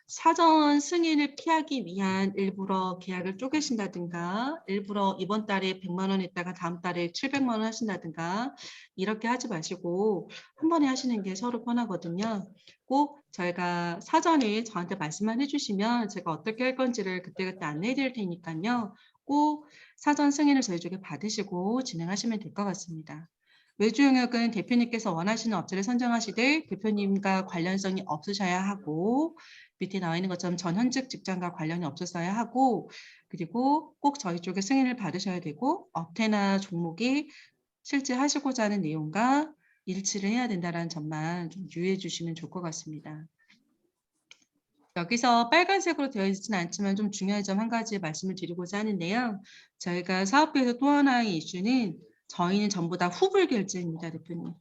사전 승인을 피하기 위한 일부러 계약을 쪼개신다든가 일부러 이번 달에 100만 원 했다가 다음 달에 700만 원 하신다든가 이렇게 하지 마시고 한 번에 하시는 게 서로 편하거든요. 꼭 저희가 사전에 저한테 말씀만 해주시면 제가 어떻게 할 건지를 그때그때 안내해 드릴 테니까요. 꼭 사전 승인을 저희 쪽에 받으시고 진행하시면 될 것 같습니다. 외주 영역은 대표님께서 원하시는 업체를 선정하시되 대표님과 관련성이 없으셔야 하고 밑에 나와 있는 것처럼 전 현직 직장과 관련이 없었어야 하고 그리고 꼭 저희 쪽에 승인을 받으셔야 되고 업태나 종목이 실제 하시고자 하는 내용과 일치를 해야 된다는 점만 좀 유의해 주시면 좋을 것 같습니다. 여기서 빨간색으로 되어 있지는 않지만 좀 중요한 점 한 가지 말씀을 드리고자 하는데요. 저희가 사업부에서 또 하나의 이슈는 저희는 전부 다 후불 결제입니다, 대표님.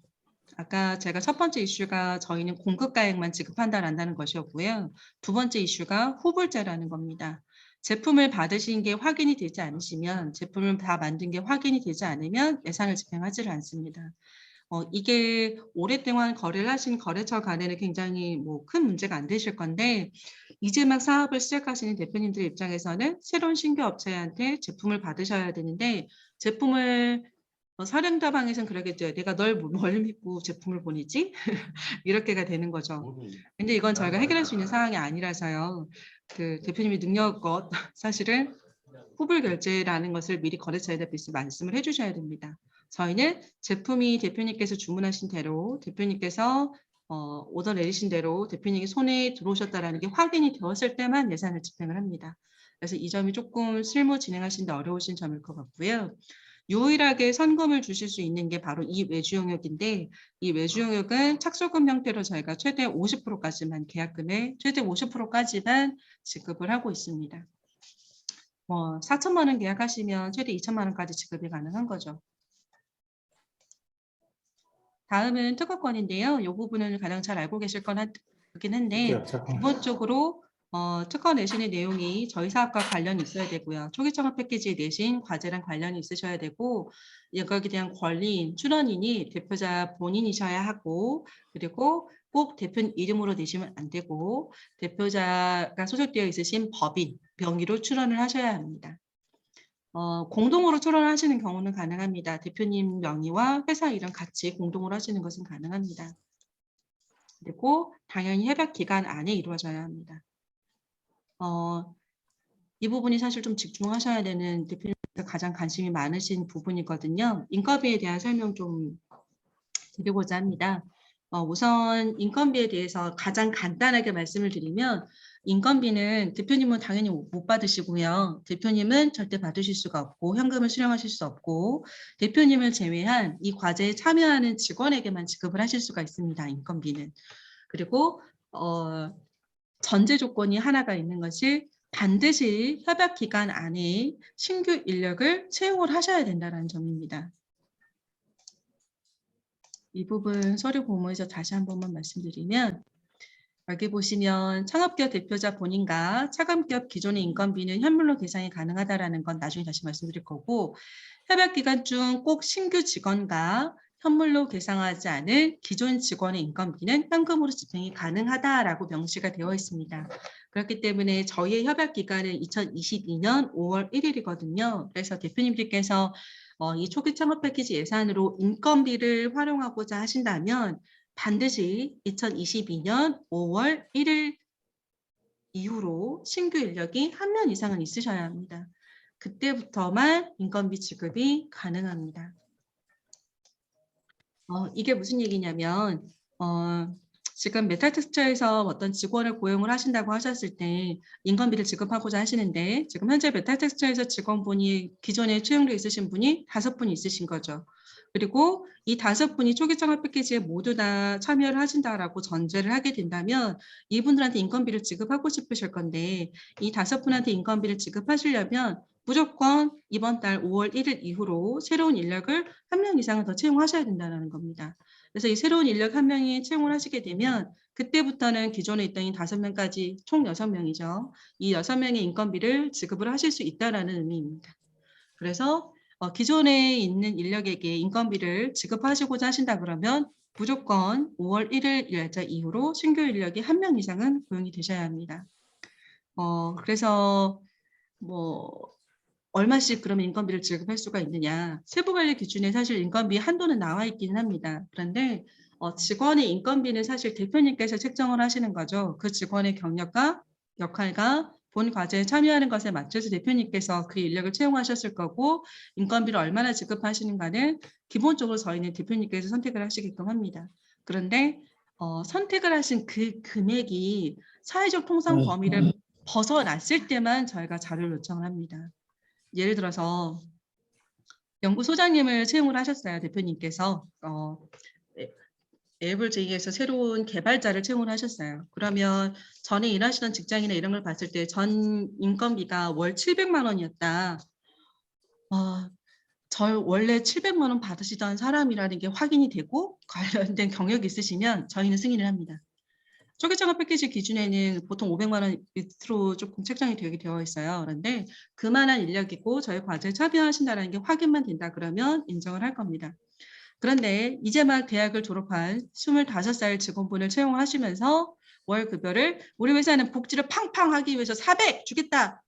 아까 제가 첫 번째 이슈가 저희는 공급가액만 지급한다는 것이었고요. 두 번째 이슈가 후불제라는 겁니다. 제품을 받으신 게 확인이 되지 않으시면 제품을 다 만든 게 확인이 되지 않으면 예산을 집행하지를 않습니다. 이게 오랫동안 거래를 하신 거래처 간에는 굉장히 뭐 큰 문제가 안 되실 건데 이제 막 사업을 시작하시는 대표님들 입장에서는 새로운 신규 업체한테 제품을 받으셔야 되는데 제품을 사령다방에서는 그러겠죠. 내가 뭘 믿고 제품을 보내지? 이렇게가 되는 거죠. 근데 이건 저희가 해결할 수 있는 상황이 아니라서요. 그 대표님이 능력껏 사실은 후불 결제라는 것을 미리 거래처에다 말씀을 해주셔야 됩니다. 저희는 제품이 대표님께서 주문하신 대로 대표님께서 오더 내리신 대로 대표님이 손에 들어오셨다는 게 확인이 되었을 때만 예산을 집행을 합니다. 그래서 이 점이 조금 실무 진행하시는데 어려우신 점일 것 같고요. 유일하게 선금을 주실 수 있는 게 바로 이 외주 영역인데 이 외주 영역은 착수금 형태로 저희가 최대 50%까지만 계약금의 최대 50%까지만 지급을 하고 있습니다. 4천만 원 계약하시면 최대 2천만 원까지 지급이 가능한 거죠. 다음은 특허권인데요. 이 부분을 가장 잘 알고 계실 거긴 한데 기본적으로 특허 내신의 내용이 저희 사업과 관련이 있어야 되고요. 초기 창업 패키지 내신 과제랑 관련이 있으셔야 되고 여기에 대한 권리인, 출원인이 대표자 본인이셔야 하고 그리고 꼭 대표 이름으로 내시면 안 되고 대표자가 소속되어 있으신 법인, 명의로 출원을 하셔야 합니다. 공동으로 출원하시는 경우는 가능합니다. 대표님 명의와 회사 이름 같이 공동으로 하시는 것은 가능합니다. 그리고 당연히 협약 기간 안에 이루어져야 합니다. 이 부분이 사실 좀 집중하셔야 되는 대표님께서 가장 관심이 많으신 부분이거든요. 인건비에 대한 설명 좀 드리고자 합니다. 우선 인건비에 대해서 가장 간단하게 말씀을 드리면 인건비는 대표님은 당연히 못 받으시고요. 대표님은 절대 받으실 수가 없고 현금을 수령하실 수 없고 대표님을 제외한 이 과제에 참여하는 직원에게만 지급을 하실 수가 있습니다. 인건비는. 그리고 전제 조건이 하나가 있는 것이 반드시 협약 기간 안에 신규 인력을 채용을 하셔야 된다는 점입니다. 이 부분 서류 공모에서 다시 한 번만 말씀드리면 여기 보시면 창업기업 대표자 본인과 차감기업 기존의 인건비는 현물로 계산이 가능하다는 건 나중에 다시 말씀드릴 거고 협약기간 중 꼭 신규 직원과 현물로 계상하지 않은 기존 직원의 인건비는 현금으로 집행이 가능하다라고 명시가 되어 있습니다. 그렇기 때문에 저희의 협약기간은 2022년 5월 1일이거든요. 그래서 대표님들께서 이 초기 창업 패키지 예산으로 인건비를 활용하고자 하신다면 반드시 2022년 5월 1일 이후로 신규 인력이 1명 이상은 있으셔야 합니다. 그때부터만 인건비 지급이 가능합니다. 이게 무슨 얘기냐면 지금 메탈텍스처에서 어떤 직원을 고용을 하신다고 하셨을 때 인건비를 지급하고자 하시는데 지금 현재 메탈텍스처에서 직원분이 기존에 채용되어 있으신 분이 5분 있으신 거죠. 그리고 이 5분이 초기 창업 패키지에 모두 다 참여를 하신다라고 전제를 하게 된다면 이분들한테 인건비를 지급하고 싶으실 건데 이 5분한테 인건비를 지급하시려면 무조건 이번 달 5월 1일 이후로 새로운 인력을 1명 이상은 더 채용하셔야 된다는 겁니다. 그래서 이 새로운 인력 1명이 채용을 하시게 되면 그때부터는 기존에 있던 이 5명까지 총 6명이죠. 이 6명의 인건비를 지급을 하실 수 있다는 의미입니다. 그래서 기존에 있는 인력에게 인건비를 지급하시고자 하신다 그러면 무조건 5월 1일 날짜 이후로 신규 인력이 1명 이상은 고용이 되셔야 합니다. 그래서 얼마씩 그러면 인건비를 지급할 수가 있느냐. 세부관리 기준에 사실 인건비 한도는 나와 있기는 합니다. 그런데 직원의 인건비는 사실 대표님께서 책정을 하시는 거죠. 그 직원의 경력과 역할과 본 과제에 참여하는 것에 맞춰서 대표님께서 그 인력을 채용하셨을 거고 인건비를 얼마나 지급하시는가는 기본적으로 저희는 대표님께서 선택을 하시게끔 합니다. 그런데 선택을 하신 그 금액이 사회적 통상 범위를 벗어났을 때만 저희가 자료를 요청을 합니다. 예를 들어서 연구소장님을 채용을 하셨어요. 대표님께서 앱을 제기해서 새로운 개발자를 채용을 하셨어요. 그러면 전에 일하시던 직장이나 이런 걸 봤을 때 전 인건비가 월 700만 원이었다. 원래 700만 원 받으시던 사람이라는 게 확인이 되고 관련된 경력이 있으시면 저희는 승인을 합니다. 초기 창업 패키지 기준에는 보통 500만 원 밑으로 조금 책정이 되어 있어요. 그런데 그만한 인력이고 저희 과제에 참여하신다는 게 확인만 된다 그러면 인정을 할 겁니다. 그런데 이제 막 대학을 졸업한 25살 직원분을 채용하시면서 월 급여를 우리 회사는 복지를 팡팡 하기 위해서 400 주겠다.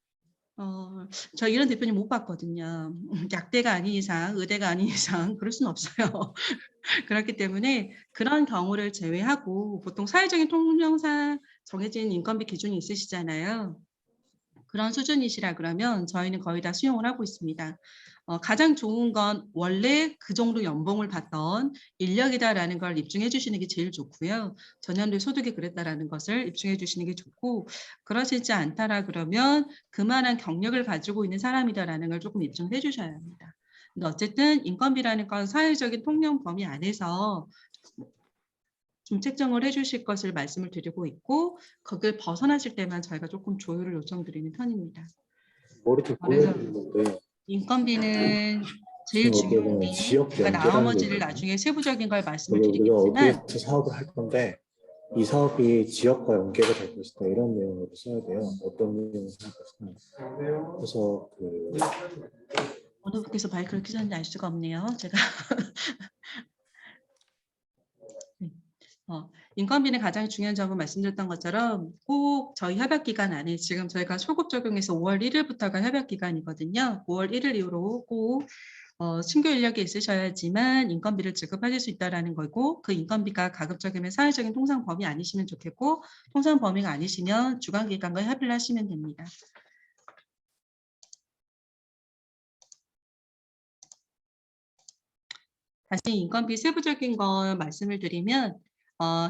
저 이런 대표님 못 봤거든요. 약대가 아닌 이상, 의대가 아닌 이상 그럴 수는 없어요. 그렇기 때문에 그런 경우를 제외하고 보통 사회적인 통념상 정해진 인건비 기준이 있으시잖아요. 그런 수준이시라 그러면 저희는 거의 다 수용을 하고 있습니다. 가장 좋은 건 원래 그 정도 연봉을 받던 인력이다라는 걸 입증해 주시는 게 제일 좋고요. 전년도에 소득이 그랬다라는 것을 입증해 주시는 게 좋고 그러시지 않다라 그러면 그만한 경력을 가지고 있는 사람이다라는 걸 조금 입증해 주셔야 합니다. 근데 어쨌든 인건비라는 건 사회적인 통념 범위 안에서 좀 책정을 해주실 것을 말씀을 드리고 있고 거기를 벗어나실 때만 저희가 조금 조율을 요청드리는 편입니다. 머리도 그래서 보여주는데 인건비는 제일 지금 중요한 여기는 게 지역 제가 연계라는 게 나머지를 있거든요. 나중에 세부적인 걸 말씀을 우리가 드리겠지만 어디에서 사업을 할 건데 이 사업이 지역과 연계가 될 것이다 이런 내용으로 써야 돼요. 어떤 내용을 할 것이다. 그래서 그 어느 분께서 마이크를 켜셨는지 알 수가 없네요. 제가 네. 인건비는 가장 중요한 점은 말씀드렸던 것처럼 꼭 저희 협약 기간 안에 지금 저희가 소급 적용해서 5월 1일부터가 협약 기간이거든요. 5월 1일 이후로 꼭 신규 인력이 있으셔야지만 인건비를 지급하실 수 있다라는 거고 그 인건비가 가급적이면 사회적인 통상 범위 아니시면 좋겠고 통상 범위가 아니시면 주관 기관과 협의를 하시면 됩니다. 다시 인건비 세부적인 거 말씀을 드리면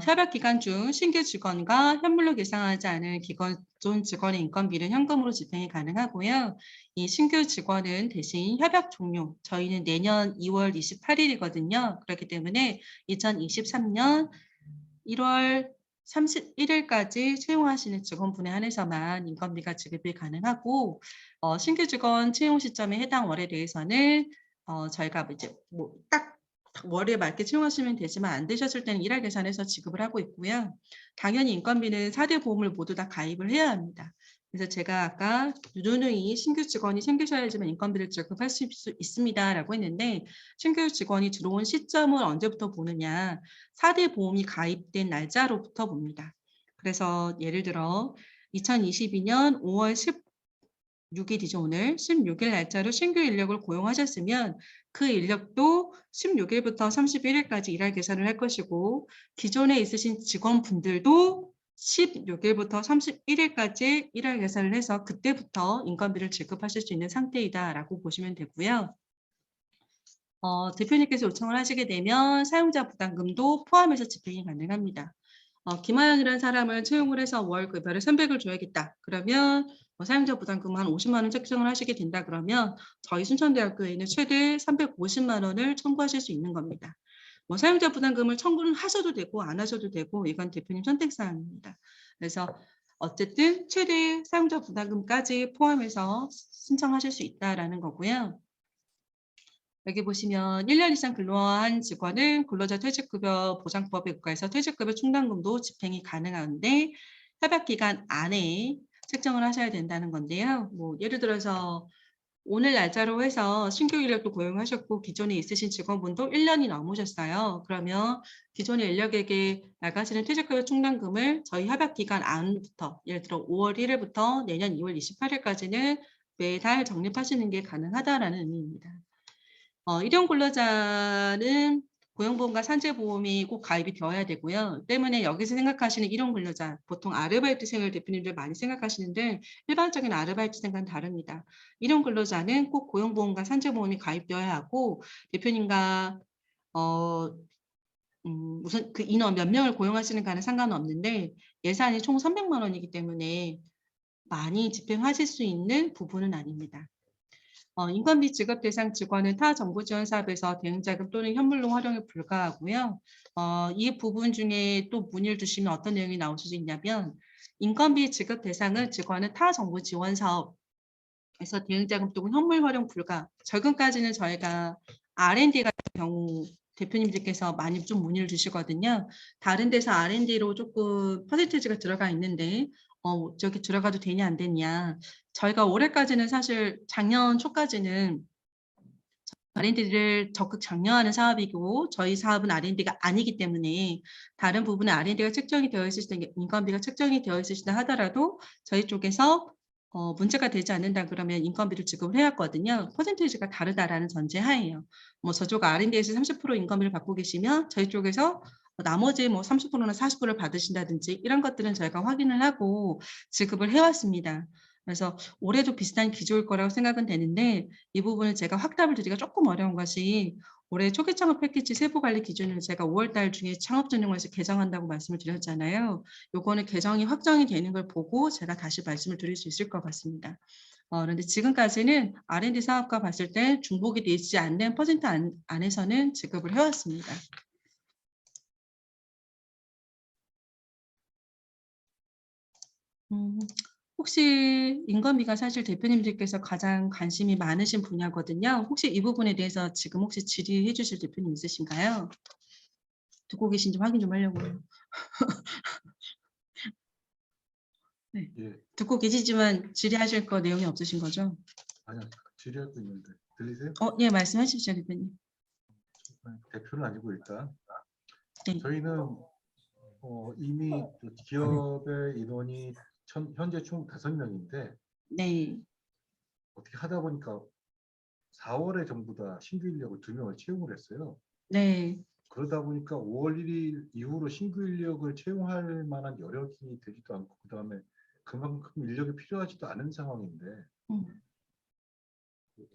협약 기간 중 신규 직원과 현물로 계상하지 않은 기존 직원의 인건비는 현금으로 집행이 가능하고요. 이 신규 직원은 대신 협약 종료, 저희는 내년 2월 28일이거든요. 그렇기 때문에 2023년 1월 31일까지 채용하시는 직원분에 한해서만 인건비가 지급이 가능하고 신규 직원 채용 시점에 해당 월에 대해서는 저희가 이제 딱 월에 맞게 채용하시면 되지만 안 되셨을 때는 일할 계산해서 지급을 하고 있고요. 당연히 인건비는 4대 보험을 모두 다 가입을 해야 합니다. 그래서 제가 아까 누누이 신규 직원이 생기셔야지만 인건비를 지급할 수 있습니다라고 했는데 신규 직원이 들어온 시점을 언제부터 보느냐 4대 보험이 가입된 날짜로부터 봅니다. 그래서 예를 들어 2022년 5월 16일이죠. 오늘 16일 날짜로 신규 인력을 고용하셨으면 그 인력도 16일부터 31일까지 일할 계산을 할 것이고 기존에 있으신 직원분들도 16일부터 31일까지 일할 계산을 해서 그때부터 인건비를 지급하실 수 있는 상태이다라고 보시면 되고요. 대표님께서 요청을 하시게 되면 사용자 부담금도 포함해서 집행이 가능합니다. 김하연이라는 사람을 채용을 해서 월 급여를 300을 줘야겠다. 그러면 사용자 부담금 한 50만 원 책정을 하시게 된다 그러면 저희 순천대학교에는 최대 350만 원을 청구하실 수 있는 겁니다. 사용자 부담금을 청구는 하셔도 되고 안 하셔도 되고 이건 대표님 선택 사항입니다. 그래서 어쨌든 최대 사용자 부담금까지 포함해서 신청하실 수 있다라는 거고요. 여기 보시면 1년 이상 근로한 직원은 근로자 퇴직급여 보장법에 의거해서 퇴직급여 충당금도 집행이 가능한데 협약기간 안에 책정을 하셔야 된다는 건데요. 예를 들어서 오늘 날짜로 해서 신규 인력도 고용하셨고 기존에 있으신 직원분도 1년이 넘으셨어요. 그러면 기존의 인력에게 나가시는 퇴직급여 충당금을 저희 협약기간 안부터 예를 들어 5월 1일부터 내년 2월 28일까지는 매달 적립하시는 게 가능하다라는 의미입니다. 일용 근로자는 고용보험과 산재보험이 꼭 가입이 되어야 되고요. 때문에 여기서 생각하시는 일용 근로자, 보통 아르바이트생을 대표님들 많이 생각하시는데 일반적인 아르바이트생과는 다릅니다. 일용 근로자는 꼭 고용보험과 산재보험이 가입되어야 하고 대표님과 우선 그 인원 몇 명을 고용하시는가는 상관없는데 예산이 총 300만 원이기 때문에 많이 집행하실 수 있는 부분은 아닙니다. 인건비 지급 대상 직원은 타 정부 지원 사업에서 대응자금 또는 현물로 활용에 불과하고요. 이 부분 중에 또 문의를 주시면 어떤 내용이 나오실 수 있냐면 인건비 지급 대상은 직원은 타 정부 지원 사업에서 대응자금 또는 현물 활용 불가. 최근까지는 저희가 R&D 같은 경우 대표님들께서 많이 좀 문의를 주시거든요. 다른 데서 R&D로 조금 퍼센테이지가 들어가 있는데 저기 들어가도 되냐 안 되냐. 저희가 올해까지는 사실 작년 초까지는 R&D를 적극 장려하는 사업이고 저희 사업은 R&D가 아니기 때문에 다른 부분에 R&D가 책정이 되어 있을 때 인건비가 책정이 되어 있으시다 하더라도 저희 쪽에서 문제가 되지 않는다 그러면 인건비를 지급을 해왔거든요. 퍼센테이지가 다르다라는 전제하에요. 저쪽 R&D에서 30% 인건비를 받고 계시면 저희 쪽에서 나머지 30%나 40%를 받으신다든지 이런 것들은 저희가 확인을 하고 지급을 해왔습니다. 그래서 올해도 비슷한 기조일 거라고 생각은 되는데 이 부분을 제가 확답을 드리기가 조금 어려운 것이 올해 초기 창업 패키지 세부 관리 기준을 제가 5월 달 중에 창업전용에서 개정한다고 말씀을 드렸잖아요. 요거는 개정이 확정이 되는 걸 보고 제가 다시 말씀을 드릴 수 있을 것 같습니다. 그런데 지금까지는 R&D 사업과 봤을 때 중복이 되지 않는 퍼센트 안에서는 지급을 해왔습니다. 혹시 인건비가 사실 대표님들께서 가장 관심이 많으신 분야거든요. 혹시 이 부분에 대해서 지금 혹시 질의해 주실 대표님 있으신가요? 듣고 계신지 확인 좀 하려고요. 네. 예, 듣고 계시지만 질의하실 거 내용이 없으신 거죠? 아니요, 질의하고 있는데 들리세요? 예, 말씀해 주십시오, 대표님. 대표는 아니고 일단 네. 저희는 이미 그 기업의 인원이 현재 총 5명인데 네. 어떻게 하다 보니까 4월에 전부 다 신규 인력을 2명을 채용을 했어요. 네. 그러다 보니까 5월 1일 이후로 신규 인력을 채용할 만한 여력이 되지도 않고 그다음에 그만큼 인력이 필요하지도 않은 상황인데 음.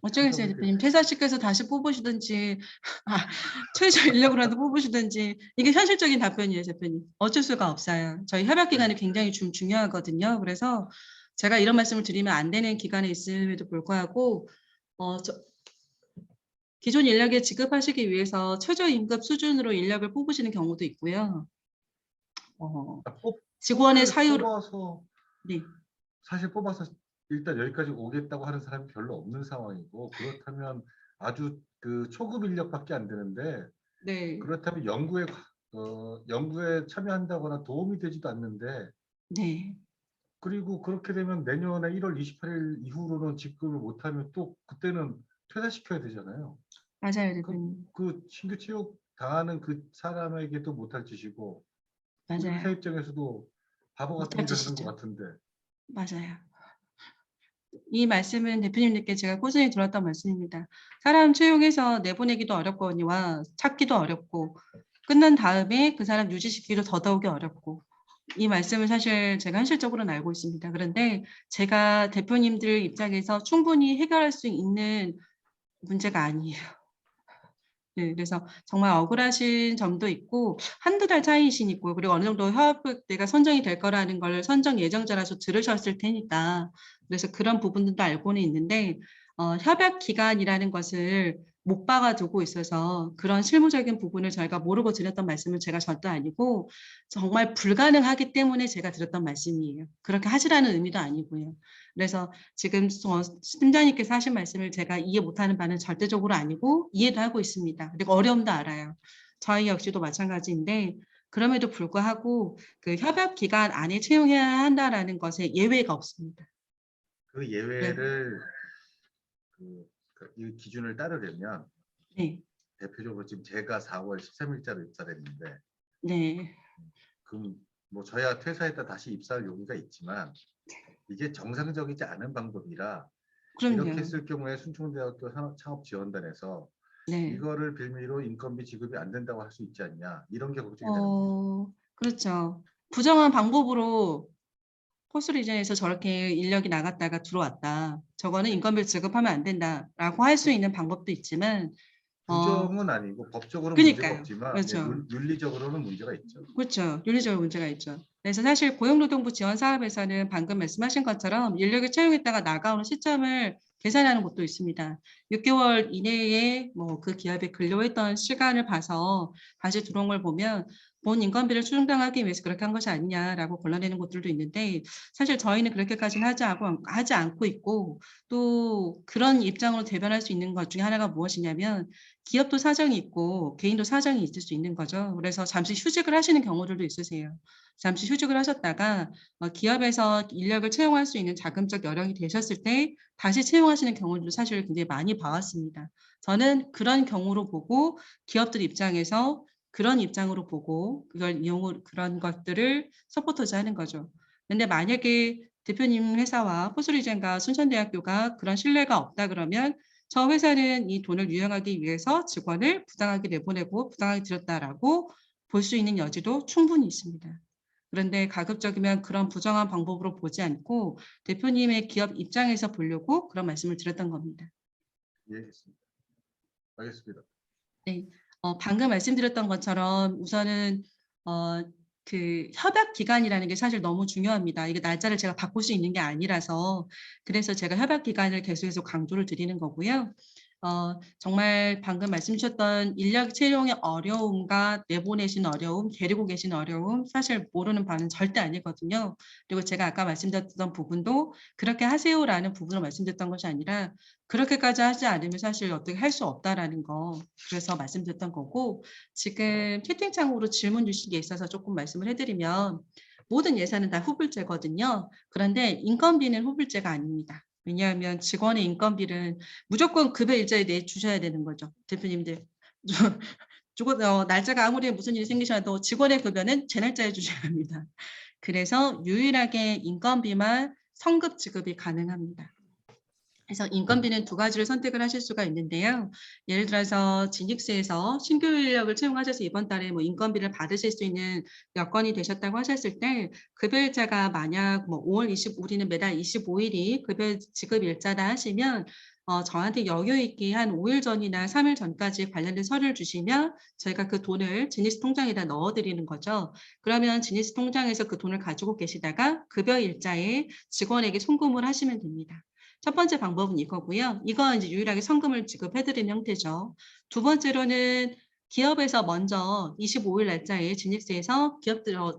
어떻게 하다 어쩌겠어요, 보니까 대표님. 퇴사시켜서 다시 뽑으시든지 최저 인력으로라도 뽑으시든지 이게 현실적인 답변이에요, 대표님. 어쩔 수가 없어요. 저희 협약 기간이 굉장히 중요하거든요. 그래서 제가 이런 말씀을 드리면 안 되는 기간에 있음에도 불구하고 기존 인력에 지급하시기 위해서 최저임금 수준으로 인력을 뽑으시는 경우도 있고요. 직원의 사유로 뽑아서 네. 사실 뽑아서 일단 여기까지 오겠다고 하는 사람이 별로 없는 상황이고 그렇다면 아주 그 초급 인력밖에 안 되는데 네. 그렇다면 연구에 참여한다거나 도움이 되지도 않는데 네. 그리고 그렇게 되면 내년에 1월 28일 이후로는 직급을 못하면 또 그때는 퇴사시켜야 되잖아요. 맞아요, 대표님. 그 신규 채용 당하는 그 사람에게도 못할 짓이고 우리 회사 맞아요. 입장에서도 바보 같은 못할 일을 하는 것 짓이죠. 같은데 맞아요. 이 말씀은 대표님들께 제가 꾸준히 들었던 말씀입니다. 사람 채용해서 내보내기도 어렵거니와 찾기도 어렵고 끝난 다음에 그 사람 유지시키기도 더더욱이 어렵고 이 말씀을 사실 제가 현실적으로는 알고 있습니다. 그런데 제가 대표님들 입장에서 충분히 해결할 수 있는 문제가 아니에요. 네, 그래서 정말 억울하신 점도 있고 한두 달 차이시니고 그리고 어느 정도 협약대가 선정이 될 거라는 걸 선정 예정자라서 들으셨을 테니까 그래서 그런 부분들도 알고는 있는데 협약 기간이라는 것을 못 박아두고 있어서 그런 실무적인 부분을 저희가 모르고 드렸던 말씀은 제가 절대 아니고 정말 불가능하기 때문에 제가 드렸던 말씀이에요. 그렇게 하시라는 의미도 아니고요. 그래서 지금 팀장님께서 하신 말씀을 제가 이해 못하는 바는 절대적으로 아니고 이해도 하고 있습니다. 그리고 어려움도 알아요. 저희 역시도 마찬가지인데 그럼에도 불구하고 그 협약 기간 안에 채용해야 한다라는 것에 예외가 없습니다. 그 예외를 이 기준을 따르려면 네, 대표적으로 지금 제가 4월 13일자로 입사했는데 네, 그럼 뭐 저야 퇴사했다 다시 입사할 용의가 있지만 이게 정상적이지 않은 방법이라 이렇게 그럼요. 했을 경우에 순천대학교 창업지원단에서 네. 이거를 빌미로 인건비 지급이 안 된다고 할 수 있지 않냐 이런 게 걱정이 되는 거죠. 그렇죠. 부정한 방법으로 포스리전에서 저렇게 인력이 나갔다가 들어왔다. 저거는 인건비를 지급하면 안 된다라고 할 수 있는 방법도 있지만 부정은 아니고 법적으로는 문제가 그러니까요. 없지만 그렇죠. 윤리적으로는 문제가 있죠. 그렇죠. 윤리적으로 문제가 있죠. 그래서 사실 고용노동부 지원 사업에서는 방금 말씀하신 것처럼 인력을 채용했다가 나가오는 시점을 계산하는 것도 있습니다. 6개월 이내에 뭐 그 기업에 근로했던 시간을 봐서 다시 들어온 걸 보면 본 인건비를 충당하기 위해서 그렇게 한 것이 아니냐라고 걸러내는 것들도 있는데 사실 저희는 그렇게까지는 하지 않고 있고 또 그런 입장으로 대변할 수 있는 것 중에 하나가 무엇이냐면 기업도 사정이 있고 개인도 사정이 있을 수 있는 거죠. 그래서 잠시 휴직을 하시는 경우들도 있으세요. 잠시 휴직을 하셨다가 기업에서 인력을 채용할 수 있는 자금적 여력이 되셨을 때 다시 채용하시는 경우들도 사실 굉장히 많이 봐왔습니다. 저는 그런 경우로 보고 기업들 입장에서 그런 입장으로 보고 그런 것들을 서포터즈 하는 거죠. 근데 만약에 대표님 회사와 포스리젠과 순천대학교가 그런 신뢰가 없다 그러면 저 회사는 이 돈을 유용하기 위해서 직원을 부당하게 내보내고 부당하게 들였다라고 볼 수 있는 여지도 충분히 있습니다. 그런데 가급적이면 그런 부정한 방법으로 보지 않고 대표님의 기업 입장에서 보려고 그런 말씀을 드렸던 겁니다. 이해했습니다. 알겠습니다. 네, 방금 말씀드렸던 것처럼 우선은 그 협약 기간이라는 게 사실 너무 중요합니다. 이게 날짜를 제가 바꿀 수 있는 게 아니라서 그래서 제가 협약 기간을 계속해서 강조를 드리는 거고요. 정말 방금 말씀 주셨던 인력 채용의 어려움과 내보내신 어려움, 데리고 계신 어려움 사실 모르는 바는 절대 아니거든요. 그리고 제가 아까 말씀드렸던 부분도 그렇게 하세요라는 부분을 말씀드렸던 것이 아니라 그렇게까지 하지 않으면 사실 어떻게 할 수 없다라는 거 그래서 말씀드렸던 거고 지금 채팅창으로 질문 주신 게 있어서 조금 말씀을 해드리면 모든 예산은 다 후불제거든요. 그런데 인건비는 후불제가 아닙니다. 왜냐하면 직원의 인건비는 무조건 급여 일자에 내주셔야 되는 거죠. 대표님들. 날짜가 아무리 무슨 일이 생기셔도 직원의 급여는 제 날짜에 주셔야 합니다. 그래서 유일하게 인건비만 성급 지급이 가능합니다. 그래서 인건비는 두 가지를 선택을 하실 수가 있는데요. 예를 들어서 지닉스에서 신규 인력을 채용하셔서 이번 달에 뭐 인건비를 받으실 수 있는 여건이 되셨다고 하셨을 때 급여일자가 만약 뭐 5월 우리는 매달 25일이 급여 지급 일자다 하시면 저한테 여유 있게 한 5일 전이나 3일 전까지 관련된 서류를 주시면 저희가 그 돈을 지니스 통장에다 넣어드리는 거죠. 그러면 지니스 통장에서 그 돈을 가지고 계시다가 급여 일자에 직원에게 송금을 하시면 됩니다. 첫 번째 방법은 이거고요. 이거 이제 유일하게 성금을 지급해드리는 형태죠. 두 번째로는 기업에서 먼저 25일 날짜에 지닉스에서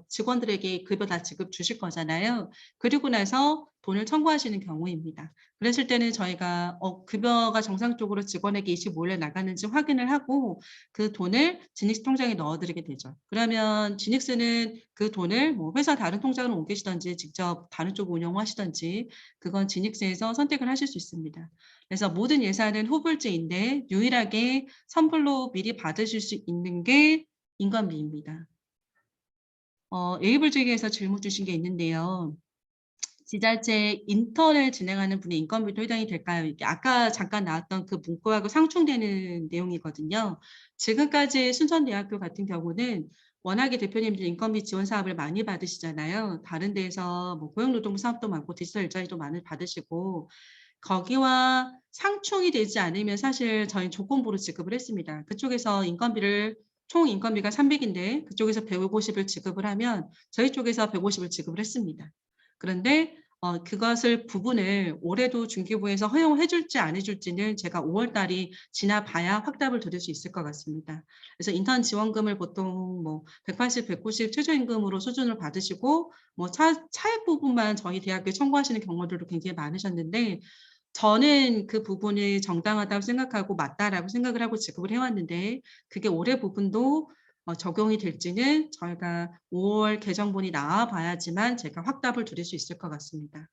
직원들에게 급여 다 지급 주실 거잖아요. 그리고 나서 돈을 청구하시는 경우입니다. 그랬을 때는 저희가 급여가 정상적으로 직원에게 25일에 나가는지 확인을 하고 그 돈을 지닉스 통장에 넣어드리게 되죠. 그러면 지닉스는 그 돈을 뭐 회사 다른 통장으로 옮기시든지 직접 다른 쪽 운영하시든지 그건 지닉스에서 선택을 하실 수 있습니다. 그래서 모든 예산은 후불제인데 유일하게 선불로 미리 받으실 수 있는 게 인건비입니다. 에이블즈에서 질문 주신 게 있는데요. 지자체 인턴을 진행하는 분의 인건비도 해당이 될까요? 이게 아까 잠깐 나왔던 그 문구하고 상충되는 내용이거든요. 지금까지 순천대학교 같은 경우는 워낙에 대표님들 인건비 지원 사업을 많이 받으시잖아요. 다른 데에서 뭐 고용노동부 사업도 많고 디지털 일자리도 많이 받으시고 거기와 상충이 되지 않으면 사실 저희 조건부로 지급을 했습니다. 그쪽에서 총 인건비가 300인데 그쪽에서 150을 지급을 하면 저희 쪽에서 150을 지급을 했습니다. 그런데 그것을 부분을 올해도 중기부에서 허용해 줄지 안 해줄지는 제가 5월 달이 지나봐야 확답을 드릴 수 있을 것 같습니다. 그래서 인턴 지원금을 보통 뭐 180, 190 최저임금으로 수준을 받으시고 뭐 차액 부분만 저희 대학교에 청구하시는 경우들도 굉장히 많으셨는데 저는 그 부분이 정당하다고 생각하고 맞다라고 생각을 하고 지급을 해왔는데 그게 올해 부분도 적용이 될지는 저희가 5월 개정본이 나와 봐야지만 제가 확답을 드릴 수 있을 것 같습니다.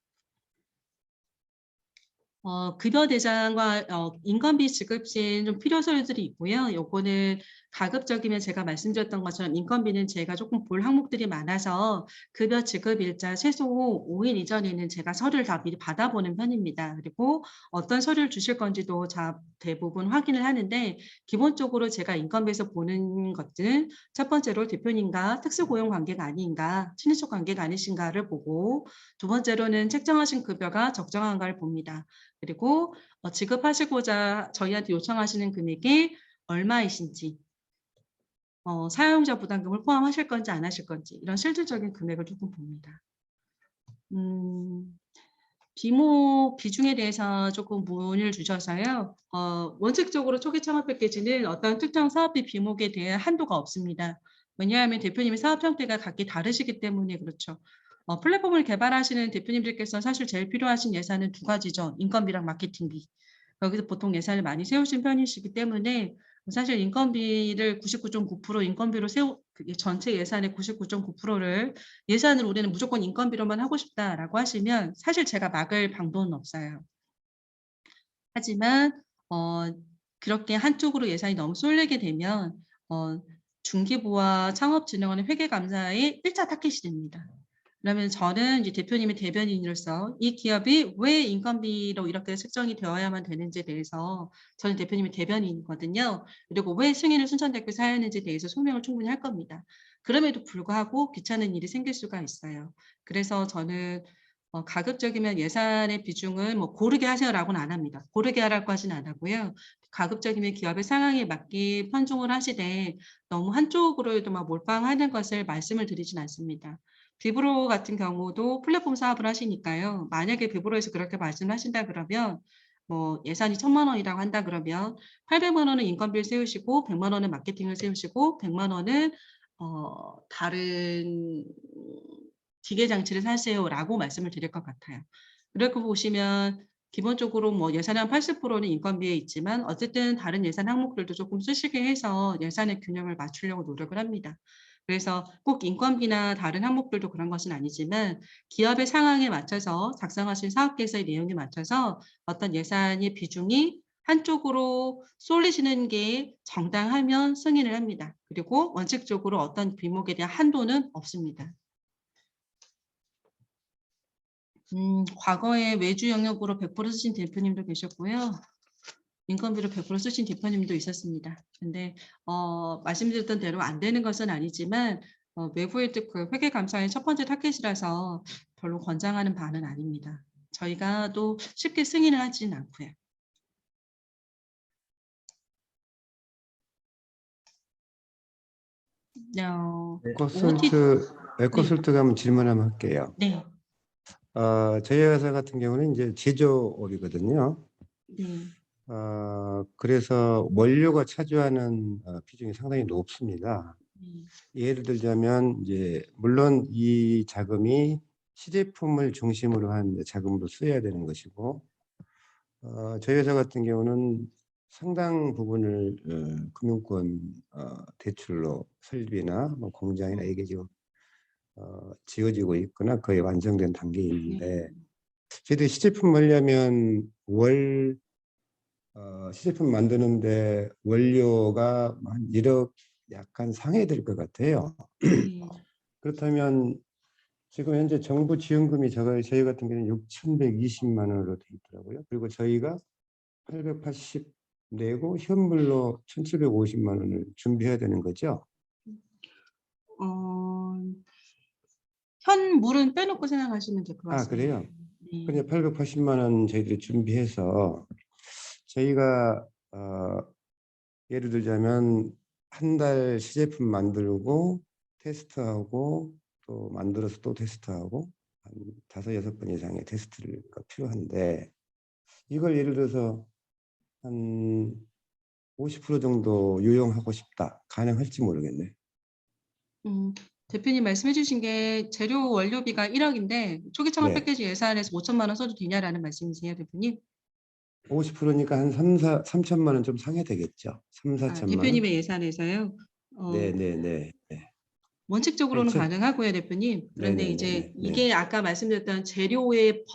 급여 대상과 인건비 지급 시엔 좀 필요 서류들이 있고요. 요거는 가급적이면 제가 말씀드렸던 것처럼 인건비는 제가 조금 볼 항목들이 많아서 급여 지급 일자 최소 5일 이전에는 제가 서류를 다 미리 받아보는 편입니다. 그리고 어떤 서류를 주실 건지도 대부분 확인을 하는데 기본적으로 제가 인건비에서 보는 것들은 첫 번째로 대표님과 특수고용 관계가 아닌가, 친인척 관계가 아니신가를 보고 두 번째로는 책정하신 급여가 적정한가를 봅니다. 그리고 지급하시고자 저희한테 요청하시는 금액이 얼마이신지 사용자 부담금을 포함하실 건지 안 하실 건지 이런 실질적인 금액을 조금 봅니다. 비중에 대해서 조금 문의를 주셔서요. 원칙적으로 초기 창업 패키지는 어떤 특정 사업비 비목에 대한 한도가 없습니다. 왜냐하면 대표님의 사업 형태가 각기 다르시기 때문에 그렇죠. 플랫폼을 개발하시는 대표님들께서 사실 제일 필요하신 예산은 두 가지죠. 인건비랑 마케팅비. 여기서 보통 예산을 많이 세우신 편이시기 때문에 사실 인건비를 99.9% 인건비로 전체 예산의 99.9%를 예산을 우리는 무조건 인건비로만 하고 싶다라고 하시면 사실 제가 막을 방도는 없어요. 하지만 그렇게 한쪽으로 예산이 너무 쏠리게 되면 중기부와 창업진흥원의 회계감사에 1차 타켓이 됩니다. 그러면 저는 이제 대표님의 대변인으로서 이 기업이 왜 인건비로 이렇게 책정이 되어야만 되는지에 대해서 저는 대표님의 대변인이거든요. 그리고 왜 승인을 순천대학교에서 하였는지에 대해서 소명을 충분히 할 겁니다. 그럼에도 불구하고 귀찮은 일이 생길 수가 있어요. 그래서 저는 가급적이면 예산의 비중을 뭐 고르게 하세요라고는 안 합니다. 고르게 하라고 하진 안 하고요. 가급적이면 기업의 상황에 맞게 편중을 하시되 너무 한쪽으로도 막 몰빵하는 것을 말씀을 드리진 않습니다. 비브로 같은 경우도 플랫폼 사업을 하시니까요. 만약에 비브로에서 그렇게 말씀하신다 그러면 뭐 예산이 1,000만 원이라고 한다 그러면 800만 원은 인건비를 세우시고 100만 원은 마케팅을 세우시고 100만 원은 다른 기계 장치를 사세요라고 말씀을 드릴 것 같아요. 그렇게 보시면 기본적으로 뭐 예산의 한 80%는 인건비에 있지만 어쨌든 다른 예산 항목들도 조금 쓰시게 해서 예산의 균형을 맞추려고 노력을 합니다. 그래서 꼭 인건비나 다른 항목들도 그런 것은 아니지만 기업의 상황에 맞춰서 작성하신 사업계획서의 내용에 맞춰서 어떤 예산의 비중이 한쪽으로 쏠리시는 게 정당하면 승인을 합니다. 그리고 원칙적으로 어떤 비목에 대한 한도는 없습니다. 과거에 외주 영역으로 100% 쓰신 대표님도 계셨고요. 인건비로 100% 쓰신 대표님도 있었습니다. 근데 말씀드렸던 대로 안 되는 것은 아니지만 외부의 그 회계감사의 첫 번째 타겟이라서 별로 권장하는 바는 아닙니다. 저희가 또 쉽게 승인을 하지는 않고요. 에코솔트가 한번 질문 한번 할게요. 네. 저희 회사 같은 경우는 이제 제조업이거든요. 네. 그래서 원료가 차지하는 비중이 상당히 높습니다. 예를 들자면 이제 물론 이 자금이 시제품을 중심으로 한 자금으로 쓰여야 되는 것이고, 저희 회사 같은 경우는 상당 부분을 금융권 대출로 설비나 뭐 공장이나 이게 지금 지어지고 있거나 거의 완성된 단계에 있는데, 저희들이 시제품 하려면 시제품 만드는데 원료가 한 1억 약간 상회될 것 같아요. 그렇다면 지금 현재 정부 지원금이 저희 같은 경우는 6,120만 원으로 돼 있더라고요. 그리고 저희가 880 내고 현물로 1,750만 원을 준비해야 되는 거죠. 현물은 빼놓고 생각하시면 될 것 같습니다. 그래요? 그냥 880만 원 저희들이 준비해서 저희가 예를 들자면 한 달 시제품 만들고 테스트하고 또 만들어서 또 테스트하고 한 5-6번 이상의 테스트가 필요한데, 이걸 예를 들어서 한 50% 정도 유용하고 싶다. 가능할지 모르겠네. 대표님 말씀해 주신 게 재료 원료비가 1억인데 초기 창업 네. 패키지 예산에서 5천만 원 써도 되냐라는 말씀이세요, 대표님? 50%니까 한 3천만 원 좀 상회되겠죠. 3-4천만 원. 대표님의 예산에서요? 네네네. 원칙적으로는 네, 가능하고요, 대표님. 그런데 네네네네. 이제 네. 이게 아까 말씀드렸던 재료의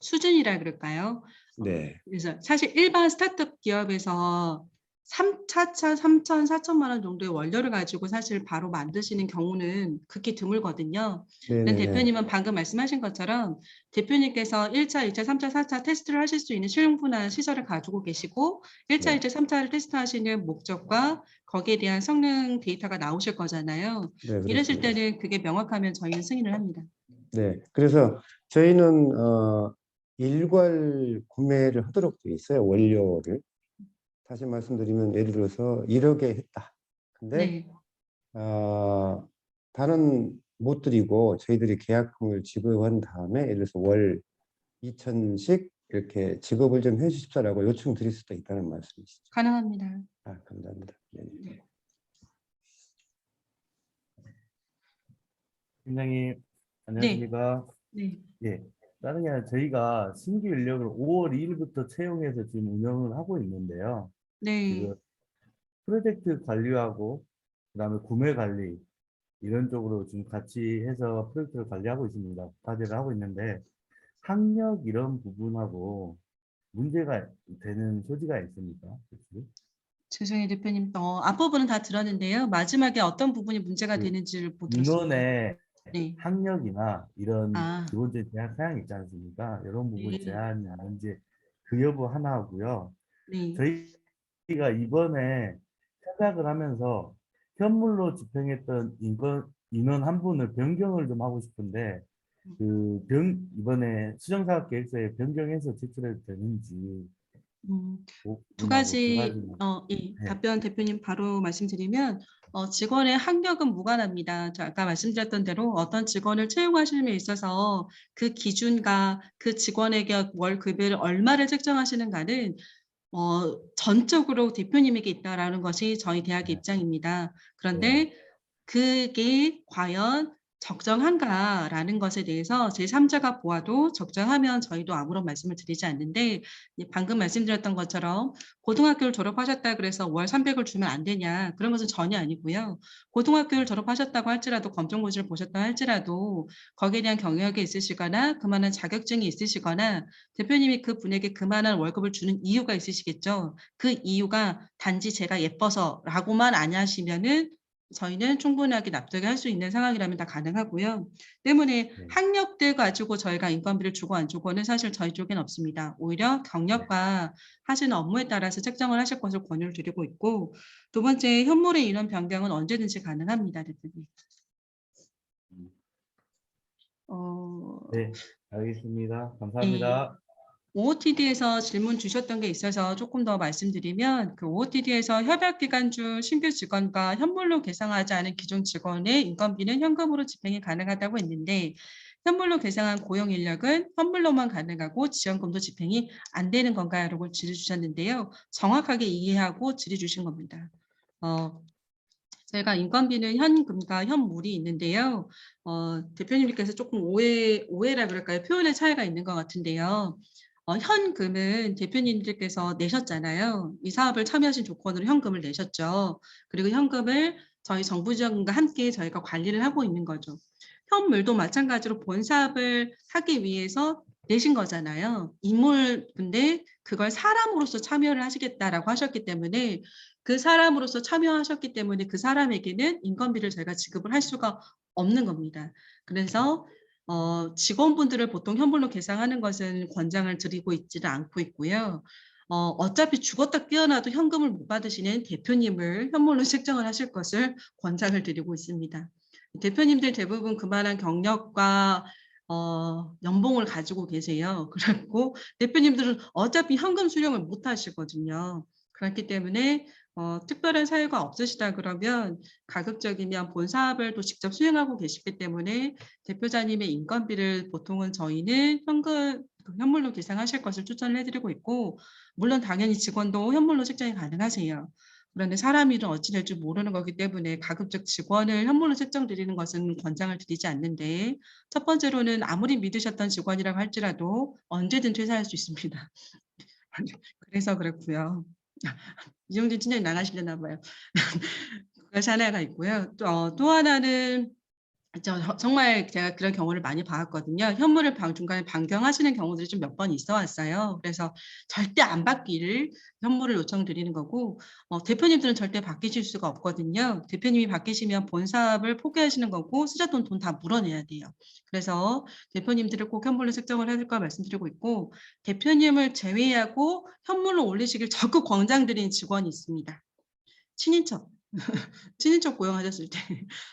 수준이라 그럴까요? 네. 그래서 사실 일반 스타트업 기업에서 3천, 4천만 원 정도의 원료를 가지고 사실 바로 만드시는 경우는 극히 드물거든요. 네네네. 대표님은 방금 말씀하신 것처럼 대표님께서 1차, 2차, 3차, 4차 테스트를 하실 수 있는 충분한 시설을 가지고 계시고 1차, 네. 2차, 3차를 테스트하시는 목적과 거기에 대한 성능 데이터가 나오실 거잖아요. 네, 이러실 그렇습니다. 때는 그게 명확하면 저희는 승인을 합니다. 네. 그래서 저희는 일괄 구매를 하도록 되어 있어요. 원료를. 다시 말씀드리면 예를 들어서 1억에 했다. 근데 네. 다른 못 드리고 저희들이 계약금을 지급한 다음에 예를 들어서 월 2천씩 이렇게 지급을 좀 해주십사라고 요청 드릴 수도 있다는 말씀이시죠. 가능합니다. 감사합니다. 네. 팀장님, 안녕하십니까? 네. 예. 다른 게 아니라 저희가 신규 인력을 5월 2일부터 채용해서 지금 운영을 하고 있는데요. 네. 지금 프로젝트 관리하고 그다음에 구매 관리 이런 쪽으로 지금 같이 해서 프로젝트를 관리하고 있습니다. 과제를 하고 있는데 학력 이런 부분하고 문제가 되는 소지가 있습니까? 혹시? 죄송해요, 대표님. 앞부분은 다 들었는데요. 마지막에 어떤 부분이 문제가 되는지를 못 들었습니다. 인원의 네. 학력이나 이런 아. 기본적인 대학 사양이 있지 않습니까? 이런 부분 네. 제한이 아닌지 그 여부 하나 하고요. 네. 저희가 이번에 생각을 하면서 현물로 집행했던 인원 한 분을 변경을 좀 하고 싶은데 이번에 수정사업계획서에 변경해서 제출해도 되는지 두 부분하고 두 가지 가지만. 예, 네. 답변 대표님 바로 말씀드리면 직원의 학력은 무관합니다. 저 아까 말씀드렸던 대로 어떤 직원을 채용하심에 있어서 그 기준과 그 직원에게 월 급여를 얼마를 책정하시는가는 전적으로 대표님에게 있다라는 것이 저희 대학의 입장입니다. 그런데 그게 과연 적정한가라는 것에 대해서 제3자가 보아도 적정하면 저희도 아무런 말씀을 드리지 않는데, 방금 말씀드렸던 것처럼 고등학교를 졸업하셨다 그래서 월 300을 주면 안 되냐, 그런 것은 전혀 아니고요. 고등학교를 졸업하셨다고 할지라도 검정고시를 보셨다 할지라도 거기에 대한 경력이 있으시거나 그만한 자격증이 있으시거나 대표님이 그 분에게 그만한 월급을 주는 이유가 있으시겠죠. 그 이유가 단지 제가 예뻐서라고만 안 하시면은 저희는 충분하게 납득할 수 있는 상황이라면 다 가능하고요. 때문에 학력들 가지고 저희가 인건비를 주고 안 주고는 사실 저희 쪽엔 없습니다. 오히려 경력과 하시는 업무에 따라서 책정을 하실 것을 권유를 드리고 있고, 두 번째, 현물의 인원 변경은 언제든지 가능합니다, 대표님. 네, 알겠습니다. 감사합니다. OOTD에서 질문 주셨던 게 있어서 조금 더 말씀드리면, 그 OOTD에서 협약기간 중 신규 직원과 현물로 계상하지 않은 기존 직원의 인건비는 현금으로 집행이 가능하다고 했는데, 현물로 계상한 고용 인력은 현물로만 가능하고 지원금도 집행이 안 되는 건가요?라고 질의 주셨는데요. 정확하게 이해하고 질의 주신 겁니다. 저희가 인건비는 현금과 현물이 있는데요. 대표님께서 조금 오해라 그럴까요? 표현의 차이가 있는 것 같은데요. 현금은 대표님들께서 내셨잖아요. 이 사업을 참여하신 조건으로 현금을 내셨죠. 그리고 현금을 저희 정부 지원금과 함께 저희가 관리를 하고 있는 거죠. 현물도 마찬가지로 본 사업을 하기 위해서 내신 거잖아요. 인물인데 그걸 사람으로서 참여를 하시겠다라고 하셨기 때문에 그 사람으로서 참여하셨기 때문에 그 사람에게는 인건비를 저희가 지급을 할 수가 없는 겁니다. 그래서 직원분들을 보통 현물로 계상하는 것은 권장을 드리고 있지는 않고 있고요. 어차피 죽었다 깨어나도 현금을 못 받으시는 대표님을 현물로 책정을 하실 것을 권장을 드리고 있습니다. 대표님들 대부분 그만한 경력과 연봉을 가지고 계세요. 그리고 대표님들은 어차피 현금 수령을 못 하시거든요. 그렇기 때문에 특별한 사유가 없으시다 그러면 가급적이면 본 사업을 또 직접 수행하고 계시기 때문에 대표자님의 인건비를 보통은 저희는 현물로 계상하실 것을 추천을 해드리고 있고, 물론 당연히 직원도 현물로 책정이 가능하세요. 그런데 사람 일은 어찌 될지 모르는 거기 때문에 가급적 직원을 현물로 책정 드리는 것은 권장을 드리지 않는데, 첫 번째로는 아무리 믿으셨던 직원이라고 할지라도 언제든 퇴사할 수 있습니다. 그래서 그렇고요. 이정진 팀장님 나가시려나 봐요. 그것이 하나가 있고요. 또 하나는 정말 제가 그런 경우를 많이 봤거든요. 현물을 중간에 변경하시는 경우들이 좀 몇 번 있어 왔어요. 그래서 절대 안 받기를 현물을 요청드리는 거고, 대표님들은 절대 바뀌실 수가 없거든요. 대표님이 바뀌시면 본 사업을 포기하시는 거고 쓰셨던 돈 다 물어내야 돼요. 그래서 대표님들을 꼭 현물로 책정을 해야 될 거 말씀드리고 있고, 대표님을 제외하고 현물로 올리시길 적극 권장드리는 직원이 있습니다. 친인척. 친인척 고용하셨을 때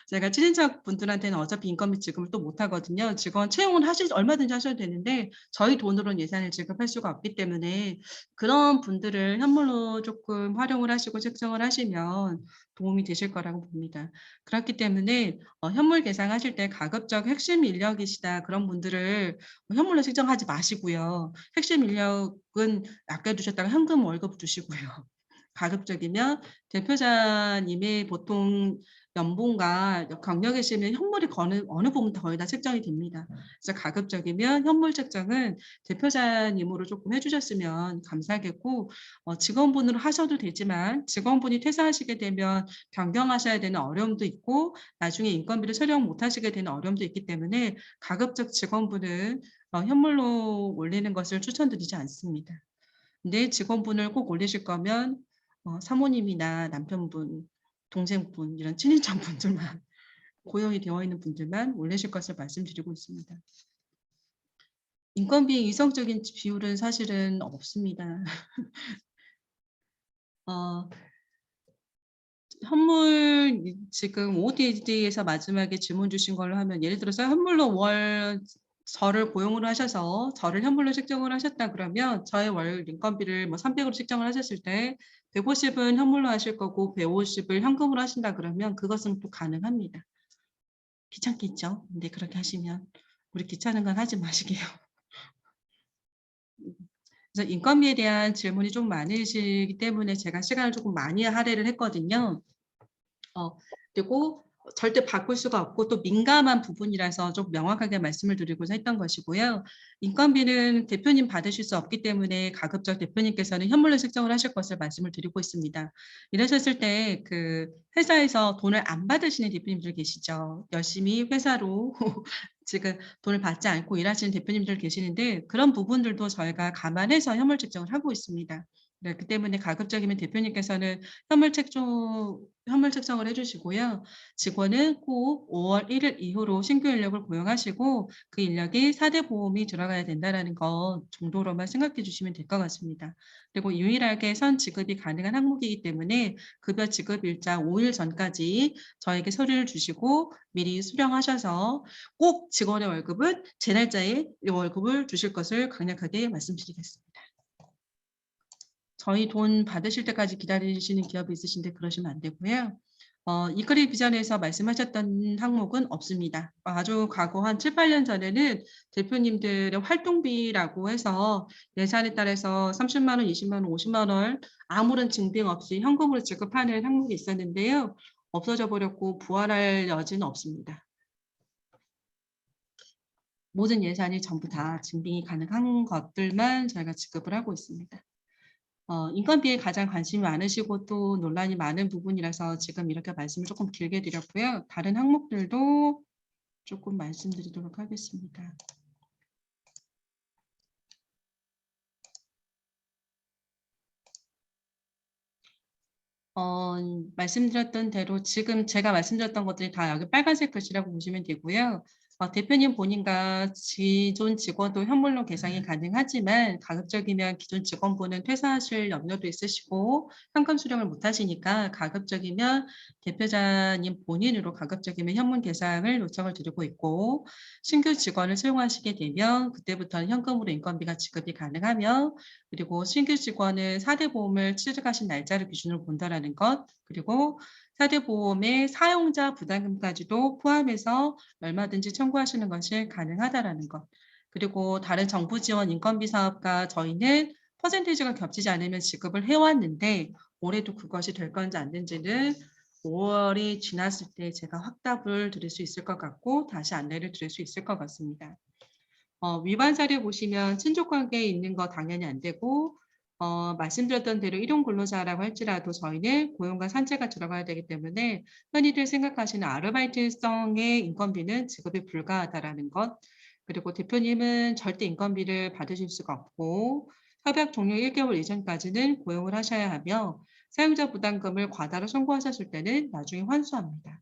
제가 친인척 분들한테는 어차피 인건비 지급을 또 못 하거든요. 직원 채용은 얼마든지 하셔도 되는데 저희 돈으로는 예산을 지급할 수가 없기 때문에 그런 분들을 현물로 조금 활용을 하시고 책정을 하시면 도움이 되실 거라고 봅니다. 그렇기 때문에 현물 계상하실 때 가급적 핵심 인력이시다 그런 분들을 현물로 책정하지 마시고요. 핵심 인력은 아껴두셨다가 현금 월급 주시고요. 가급적이면 대표자님의 보통 연봉과 경력에 실리는 현물이 어느 부분 거의 다 책정이 됩니다. 그래서 가급적이면 현물 책정은 대표자님으로 조금 해주셨으면 감사하겠고, 직원분으로 하셔도 되지만 직원분이 퇴사하시게 되면 변경하셔야 되는 어려움도 있고 나중에 인건비를 처령 못하시게 되는 어려움도 있기 때문에 가급적 직원분은 현물로 올리는 것을 추천드리지 않습니다. 근데 직원분을 꼭 올리실 거면 사모님이나 남편분, 동생분 이런 친인척 분들만 고용이 되어 있는 분들만 올리실 것을 말씀드리고 있습니다. 인건비 이성적인 비율은 사실은 없습니다. 현물 지금 OOTD에서 마지막에 질문 주신 걸로 하면 예를 들어서 현물로 월 저를 고용을 하셔서 저를 현물로 책정을 하셨다 그러면 저의 월 인건비를 뭐 300으로 책정을 하셨을 때 150은 현물로 하실 거고 150을 현금으로 하신다 그러면 그것은 또 가능합니다. 귀찮겠죠? 근데 그렇게 하시면 우리 귀찮은 건 하지 마시게요. 그래서 인건비에 대한 질문이 좀 많으시기 때문에 제가 시간을 조금 많이 할애를 했거든요. 그리고 절대 바꿀 수가 없고 또 민감한 부분이라서 좀 명확하게 말씀을 드리고자 했던 것이고요. 인건비는 대표님 받으실 수 없기 때문에 가급적 대표님께서는 현물로 책정을 하실 것을 말씀을 드리고 있습니다. 이러셨을 때 그 회사에서 돈을 안 받으시는 대표님들 계시죠. 열심히 회사로 지금 돈을 받지 않고 일하시는 대표님들 계시는데 그런 부분들도 저희가 감안해서 현물 책정을 하고 있습니다. 네, 그렇기 때문에 가급적이면 대표님께서는 현물 책정을 해주시고요. 직원은 꼭 5월 1일 이후로 신규 인력을 고용하시고 그 인력이 4대 보험이 들어가야 된다는 것 정도로만 생각해 주시면 될 것 같습니다. 그리고 유일하게 선 지급이 가능한 항목이기 때문에 급여 지급 일자 5일 전까지 저에게 서류를 주시고 미리 수령하셔서 꼭 직원의 월급은 제 날짜에 월급을 주실 것을 강력하게 말씀드리겠습니다. 저희 돈 받으실 때까지 기다리시는 기업이 있으신데 그러시면 안 되고요. 이크리 비전에서 말씀하셨던 항목은 없습니다. 아주 과거 한 7, 8년 전에는 대표님들의 활동비라고 해서 예산에 따라서 30만 원, 20만 원, 50만 원 아무런 증빙 없이 현금으로 지급하는 항목이 있었는데요. 없어져 버렸고 부활할 여지는 없습니다. 모든 예산이 전부 다 증빙이 가능한 것들만 저희가 지급을 하고 있습니다. 인건비에 가장 관심이 많으시고 또 논란이 많은 부분이라서 지금 이렇게 말씀을 조금 길게 드렸고요. 다른 항목들도 조금 말씀드리도록 하겠습니다. 말씀드렸던 대로 지금 제가 말씀드렸던 것들이 다 여기 빨간색 글씨라고 보시면 되고요. 대표님 본인과 기존 직원도 현물로 계상이 가능하지만 가급적이면 기존 직원분은 퇴사하실 염려도 있으시고 현금 수령을 못 하시니까 가급적이면 대표자님 본인으로 가급적이면 현물 계상을 요청을 드리고 있고 신규 직원을 채용하시게 되면 그때부터는 현금으로 인건비가 지급이 가능하며 그리고 신규 직원은 4대 보험을 취득하신 날짜를 기준으로 본다라는 것 그리고 4대 보험의 사용자 부담금까지도 포함해서 얼마든지 청구하시는 것이 가능하다라는 것. 그리고 다른 정부 지원 인건비 사업과 저희는 퍼센테이지가 겹치지 않으면 지급을 해왔는데 올해도 그것이 될 건지 안 된지는 5월이 지났을 때 제가 확답을 드릴 수 있을 것 같고 다시 안내를 드릴 수 있을 것 같습니다. 위반 사례 보시면 친족관계에 있는 거 당연히 안 되고 말씀드렸던 대로 일용 근로자라고 할지라도 저희는 고용과 산재가 들어가야 되기 때문에 흔히들 생각하시는 아르바이트성의 인건비는 지급이 불가하다라는 것 그리고 대표님은 절대 인건비를 받으실 수가 없고 협약 종료 1개월 이전까지는 고용을 하셔야 하며 사용자 부담금을 과다로 청구하셨을 때는 나중에 환수합니다.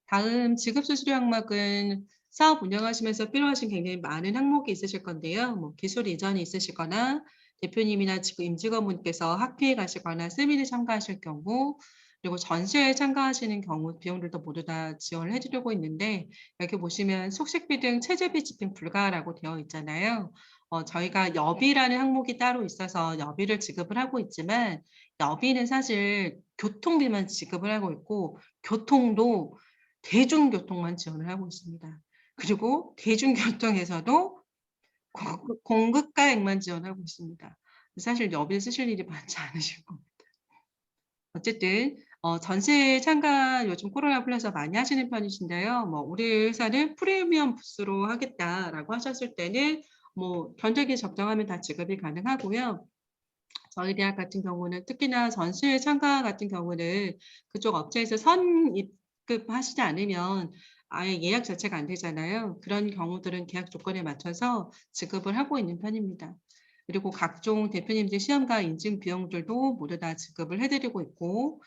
다음 지급 수수료 항목은 사업 운영하시면서 필요하신 굉장히 많은 항목이 있으실 건데요. 뭐 기술 이전이 있으시거나 대표님이나 지금 임직원분께서 학회에 가시거나 세미나에 참가하실 경우 그리고 전시회에 참가하시는 경우 비용들도 모두 다 지원을 해드리고 있는데 여기 보시면 숙식비 등 체재비 집행 불가라고 되어 있잖아요. 저희가 여비라는 항목이 따로 있어서 여비를 지급을 하고 있지만 여비는 사실 교통비만 지급을 하고 있고 교통도 대중교통만 지원을 하고 있습니다. 그리고 대중교통에서도 공급가액만 지원하고 있습니다. 사실 여비를 쓰실 일이 많지 않으실 겁니다. 어쨌든 전시회 참가 요즘 코로나 플러스 많이 하시는 편이신데요. 뭐 우리 회사는 프리미엄 부스로 하겠다라고 하셨을 때는 뭐 견적이 적정하면 다 지급이 가능하고요. 저희 대학 같은 경우는 특히나 전시회 참가 같은 경우는 그쪽 업체에서 선입급하시지 않으면 아예 예약 자체가 안 되잖아요. 그런 경우들은 계약 조건에 맞춰서 지급을 하고 있는 편입니다. 그리고 각종 대표님들 시험과 인증 비용들도 모두 다 지급을 해드리고 있고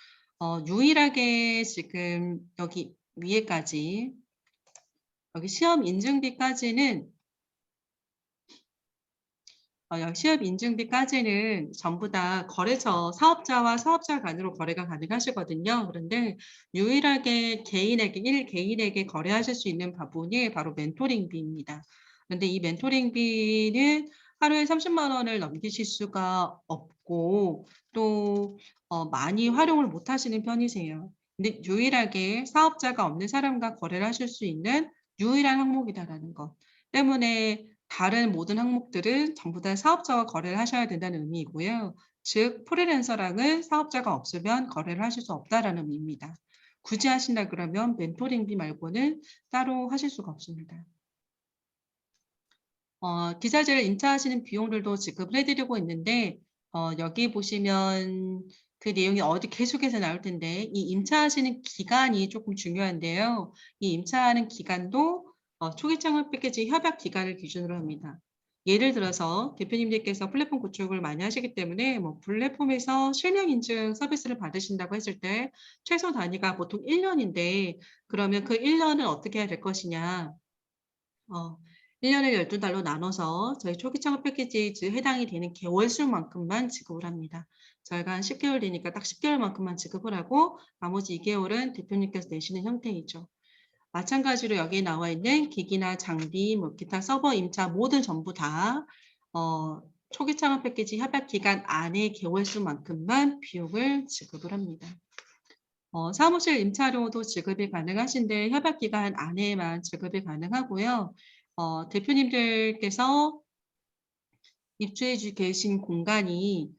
유일하게 지금 여기 위에까지 여기 시험 인증비까지는 시업 인증비까지는 전부 다 거래처 사업자와 사업자 간으로 거래가 가능하시거든요. 그런데 유일하게 개인에게 거래하실 수 있는 부분이 바로 멘토링비입니다. 그런데 이 멘토링비는 하루에 30만 원을 넘기실 수가 없고 또 많이 활용을 못 하시는 편이세요. 근데 유일하게 사업자가 없는 사람과 거래를 하실 수 있는 유일한 항목이다라는 것 때문에 다른 모든 항목들은 전부 다 사업자와 거래를 하셔야 된다는 의미이고요. 즉 프리랜서랑은 사업자가 없으면 거래를 하실 수 없다라는 의미입니다. 굳이 하신다 그러면 멘토링비 말고는 따로 하실 수가 없습니다. 기사제를 임차하시는 비용들도 지급을 해드리고 있는데 여기 보시면 그 내용이 어디 계속해서 나올 텐데 이 임차하시는 기간이 조금 중요한데요. 이 임차하는 기간도 초기 창업 패키지 협약 기간을 기준으로 합니다. 예를 들어서 대표님들께서 플랫폼 구축을 많이 하시기 때문에 뭐 플랫폼에서 실명 인증 서비스를 받으신다고 했을 때 최소 단위가 보통 1년인데 그러면 그 1년은 어떻게 해야 될 것이냐. 1년을 12달로 나눠서 저희 초기 창업 패키지에 해당이 되는 개월 수만큼만 지급을 합니다. 저희가 한 10개월 되니까 딱 10개월만큼만 지급을 하고 나머지 2개월은 대표님께서 내시는 형태이죠. 마찬가지로 여기에 나와 있는 기기나 장비, 뭐 기타 서버 임차 모든 전부 다 초기 창업 패키지 협약 기간 안에 개월 수만큼만 비용을 지급을 합니다. 사무실 임차료도 지급이 가능하신데 협약 기간 안에만 지급이 가능하고요. 대표님들께서 입주해 계신 공간이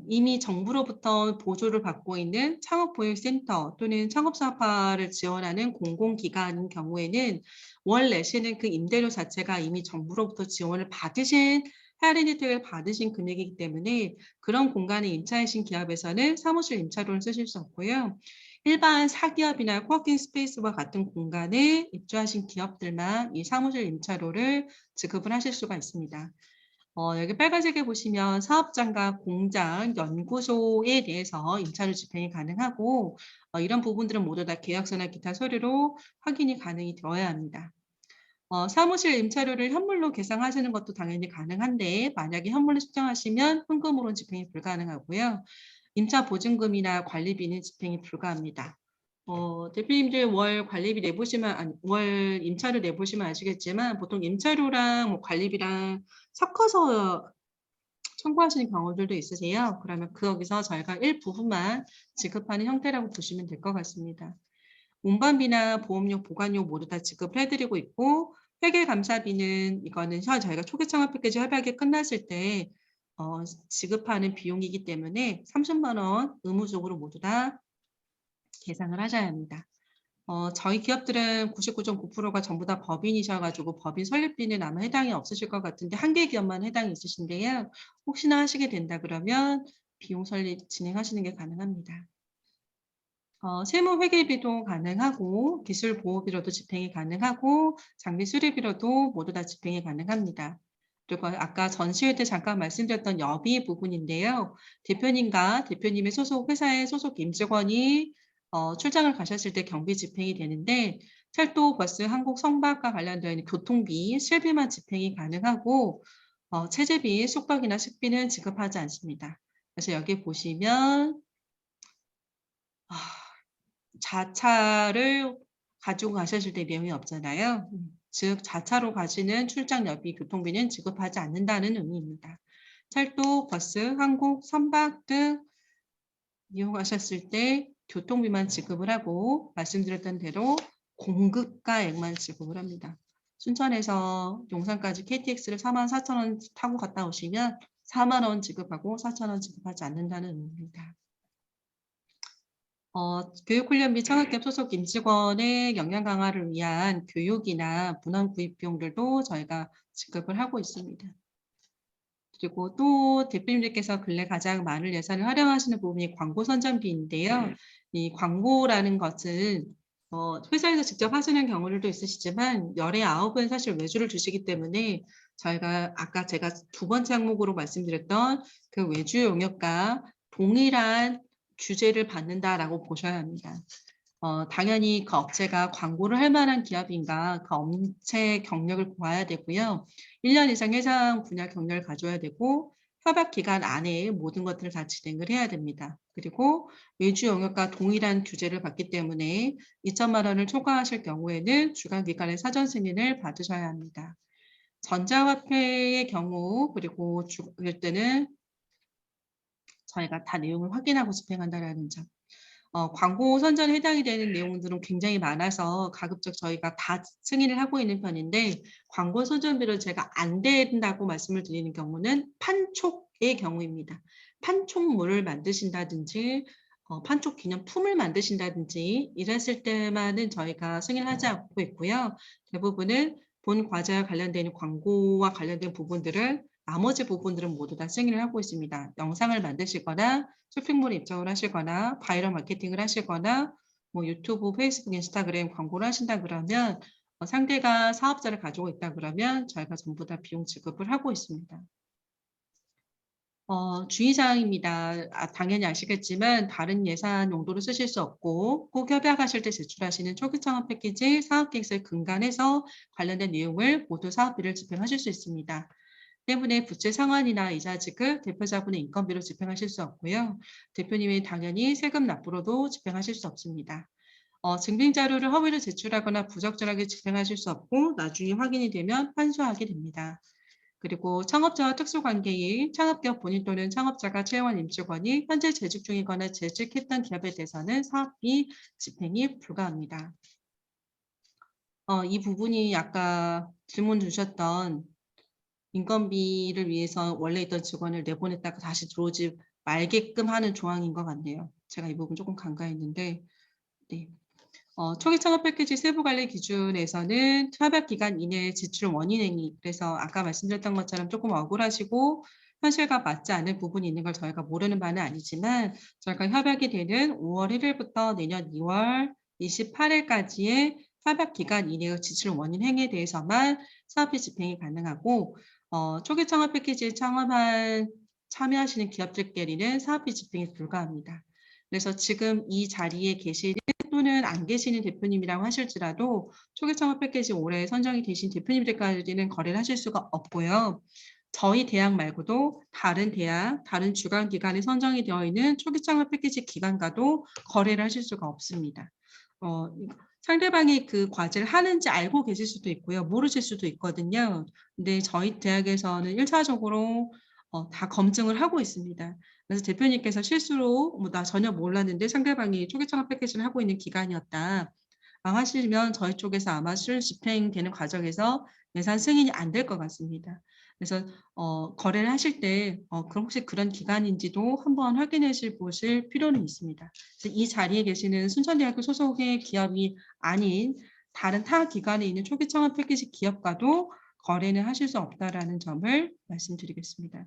이미 정부로부터 보조를 받고 있는 창업보육센터 또는 창업사업화를 지원하는 공공기관인 경우에는 월 내시는 그 임대료 자체가 이미 정부로부터 지원을 받으신 헤아린 혜택을 받으신 금액이기 때문에 그런 공간에 임차하신 기업에서는 사무실 임차료를 쓰실 수 없고요. 일반 사기업이나 코워킹 스페이스와 같은 공간에 입주하신 기업들만 이 사무실 임차료를 지급을 하실 수가 있습니다. 여기 빨간색에 보시면 사업장과 공장, 연구소에 대해서 임차료 집행이 가능하고 이런 부분들은 모두 다 계약서나 기타 서류로 확인이 가능이 되어야 합니다. 사무실 임차료를 현물로 계상하시는 것도 당연히 가능한데 만약에 현물로 측정하시면 현금으로는 집행이 불가능하고요. 임차 보증금이나 관리비는 집행이 불가합니다. 대표님들 월 관리비 내보시면 월 임차료 내보시면 아시겠지만 보통 임차료랑 뭐 관리비랑 섞어서 청구하시는 경우들도 있으세요. 그러면 거기서 저희가 일부분만 지급하는 형태라고 보시면 될 것 같습니다. 운반비나 보험료, 보관료 모두 다 지급을 해드리고 있고 회계감사비는 이거는 저희가 초기 창업 패키지 협약이 끝났을 때 지급하는 비용이기 때문에 30만 원 의무적으로 모두 다 계상을 하셔야 합니다. 저희 기업들은 99.9%가 전부 다 법인이셔가지고 법인 설립비는 아마 해당이 없으실 것 같은데 한 개 기업만 해당이 있으신데요. 혹시나 하시게 된다 그러면 비용 설립 진행하시는 게 가능합니다. 세무회계비도 가능하고 기술보호비로도 집행이 가능하고 장비 수리비로도 모두 다 집행이 가능합니다. 그리고 아까 전시회 때 잠깐 말씀드렸던 여비 부분인데요. 대표님과 대표님의 소속 회사의 소속 임직원이 출장을 가셨을 때 경비 집행이 되는데 철도, 버스, 항공, 선박과 관련되어 있는 교통비, 실비만 집행이 가능하고 체재비, 숙박이나 식비는 지급하지 않습니다. 그래서 여기 보시면 자차를 가지고 가셨을 때 내용이 없잖아요. 즉 자차로 가시는 출장 여비, 교통비는 지급하지 않는다는 의미입니다. 철도, 버스, 항공, 선박 등 이용하셨을 때 교통비만 지급을 하고 말씀드렸던 대로 공급가액만 지급을 합니다. 순천에서 용산까지 KTX를 44,000원 타고 갔다 오시면 4만 원 지급하고 4,000원 지급하지 않는다는 의미입니다. 교육훈련비 창업기업 소속 임직원의 역량 강화를 위한 교육이나 문헌 구입 비용들도 저희가 지급을 하고 있습니다. 그리고 또 대표님들께서 근래 가장 많은 예산을 활용하시는 부분이 광고 선전비인데요. 이 광고라는 것은 회사에서 직접 하시는 경우들도 있으시지만 열의 9은 사실 외주를 주시기 때문에 저희가 아까 제가 두 번째 항목으로 말씀드렸던 그 외주 용역과 동일한 규제를 받는다라고 보셔야 합니다. 당연히 그 업체가 광고를 할 만한 기업인가 그 업체 경력을 보아야 되고요. 1년 이상 해상 분야 경력을 가져야 되고 협약 기간 안에 모든 것들을 다 진행을 해야 됩니다. 그리고 외주 영역과 동일한 규제를 받기 때문에 2천만 원을 초과하실 경우에는 주관기관의 사전 승인을 받으셔야 합니다. 전자화폐의 경우 그리고 그럴 때는 저희가 다 내용을 확인하고 집행한다라는 점. 광고 선전에 해당이 되는 내용들은 굉장히 많아서 가급적 저희가 다 승인을 하고 있는 편인데 광고 선전비를 제가 안 된다고 말씀을 드리는 경우는 판촉의 경우입니다. 판촉물을 만드신다든지 판촉 기념품을 만드신다든지 이랬을 때만은 저희가 승인하지 않고 있고요. 대부분은 본 과제와 관련된 광고와 관련된 부분들은 나머지 부분들은 모두 다 승인을 하고 있습니다. 영상을 만드시거나 쇼핑몰에 입점을 하시거나 바이럴 마케팅을 하시거나 뭐 유튜브, 페이스북, 인스타그램 광고를 하신다 그러면 상대가 사업자를 가지고 있다 그러면 저희가 전부 다 비용 지급을 하고 있습니다. 주의사항입니다. 당연히 아시겠지만 다른 예산 용도로 쓰실 수 없고 꼭 협약하실 때 제출하시는 초기 창업 패키지 사업계획서에 근간해서 관련된 내용을 모두 사업비를 집행하실 수 있습니다. 때문에 부채 상환이나 이자 지급, 대표자분의 인건비로 집행하실 수 없고요. 대표님이 당연히 세금 납부로도 집행하실 수 없습니다. 증빙 자료를 허위로 제출하거나 부적절하게 집행하실 수 없고 나중에 확인이 되면 판소하게 됩니다. 그리고 창업자와 특수관계인 창업기업 본인 또는 창업자가 채용한 임직원이 현재 재직 중이거나 재직했던 기업에 대해서는 사업비 집행이 불가합니다. 이 부분이 아까 질문 주셨던 인건비를 위해서 원래 있던 직원을 내보냈다가 다시 들어오지 말게끔 하는 조항인 것 같네요. 제가 이 부분 조금 간과했는데, 네. 초기 창업 패키지 세부 관리 기준에서는 협약 기간 이내에 지출 원인 행위, 그래서 아까 말씀드렸던 것처럼 조금 억울하시고 현실과 맞지 않을 부분이 있는 걸 저희가 모르는 바는 아니지만 저희가 협약이 되는 5월 1일부터 내년 2월 28일까지의 협약 기간 이내의 지출 원인 행위에 대해서만 사업비 집행이 가능하고 초기 창업 패키지에 참여하시는 기업들끼리는 사업비 집행이 불가합니다. 그래서 지금 이 자리에 계시는 또는 안 계시는 대표님이라고 하실지라도 초기 창업 패키지 올해 선정이 되신 대표님들까지는 거래를 하실 수가 없고요. 저희 대학 말고도 다른 대학, 다른 주관기관에 선정이 되어 있는 초기 창업 패키지 기관과도 거래를 하실 수가 없습니다. 상대방이 그 과제를 하는지 알고 계실 수도 있고요. 모르실 수도 있거든요. 근데 저희 대학에서는 1차적으로 다 검증을 하고 있습니다. 그래서 대표님께서 실수로 나 전혀 몰랐는데 상대방이 초기 창업 패키지를 하고 있는 기관이었다 하시면 저희 쪽에서 아마 집행되는 과정에서 예산 승인이 안 될 것 같습니다. 그래서 거래를 하실 때 그럼 혹시 그런 기관인지도 한번 확인해 보실 필요는 있습니다. 그래서 이 자리에 계시는 순천대학교 소속의 기업이 아닌 다른 타 기관에 있는 초기 창업 패키지 기업과도 거래는 하실 수 없다라는 점을 말씀드리겠습니다.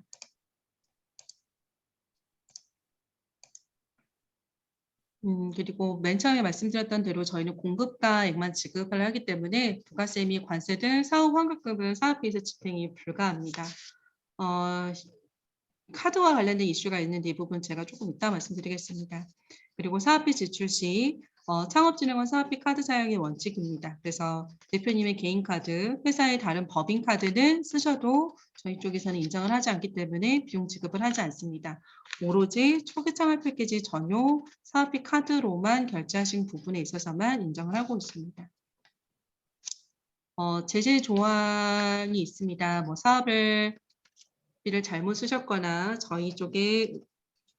그리고 맨 처음에 말씀드렸던 대로 저희는 공급가액만 지급을 하기 때문에 부가세 및 관세 등 사업 환급금은 사업비에서 집행이 불가합니다. 카드와 관련된 이슈가 있는데 이 부분 제가 조금 이따 말씀드리겠습니다. 그리고 사업비 지출 시 창업진흥원 사업비 카드 사용이 원칙입니다. 그래서 대표님의 개인 카드, 회사의 다른 법인 카드는 쓰셔도 저희 쪽에서는 인정을 하지 않기 때문에 비용 지급을 하지 않습니다. 오로지 초기 창업 패키지 전용 사업비 카드로만 결제하신 부분에 있어서만 인정을 하고 있습니다. 제재 조항이 있습니다. 뭐 사업비를 잘못 쓰셨거나 저희 쪽에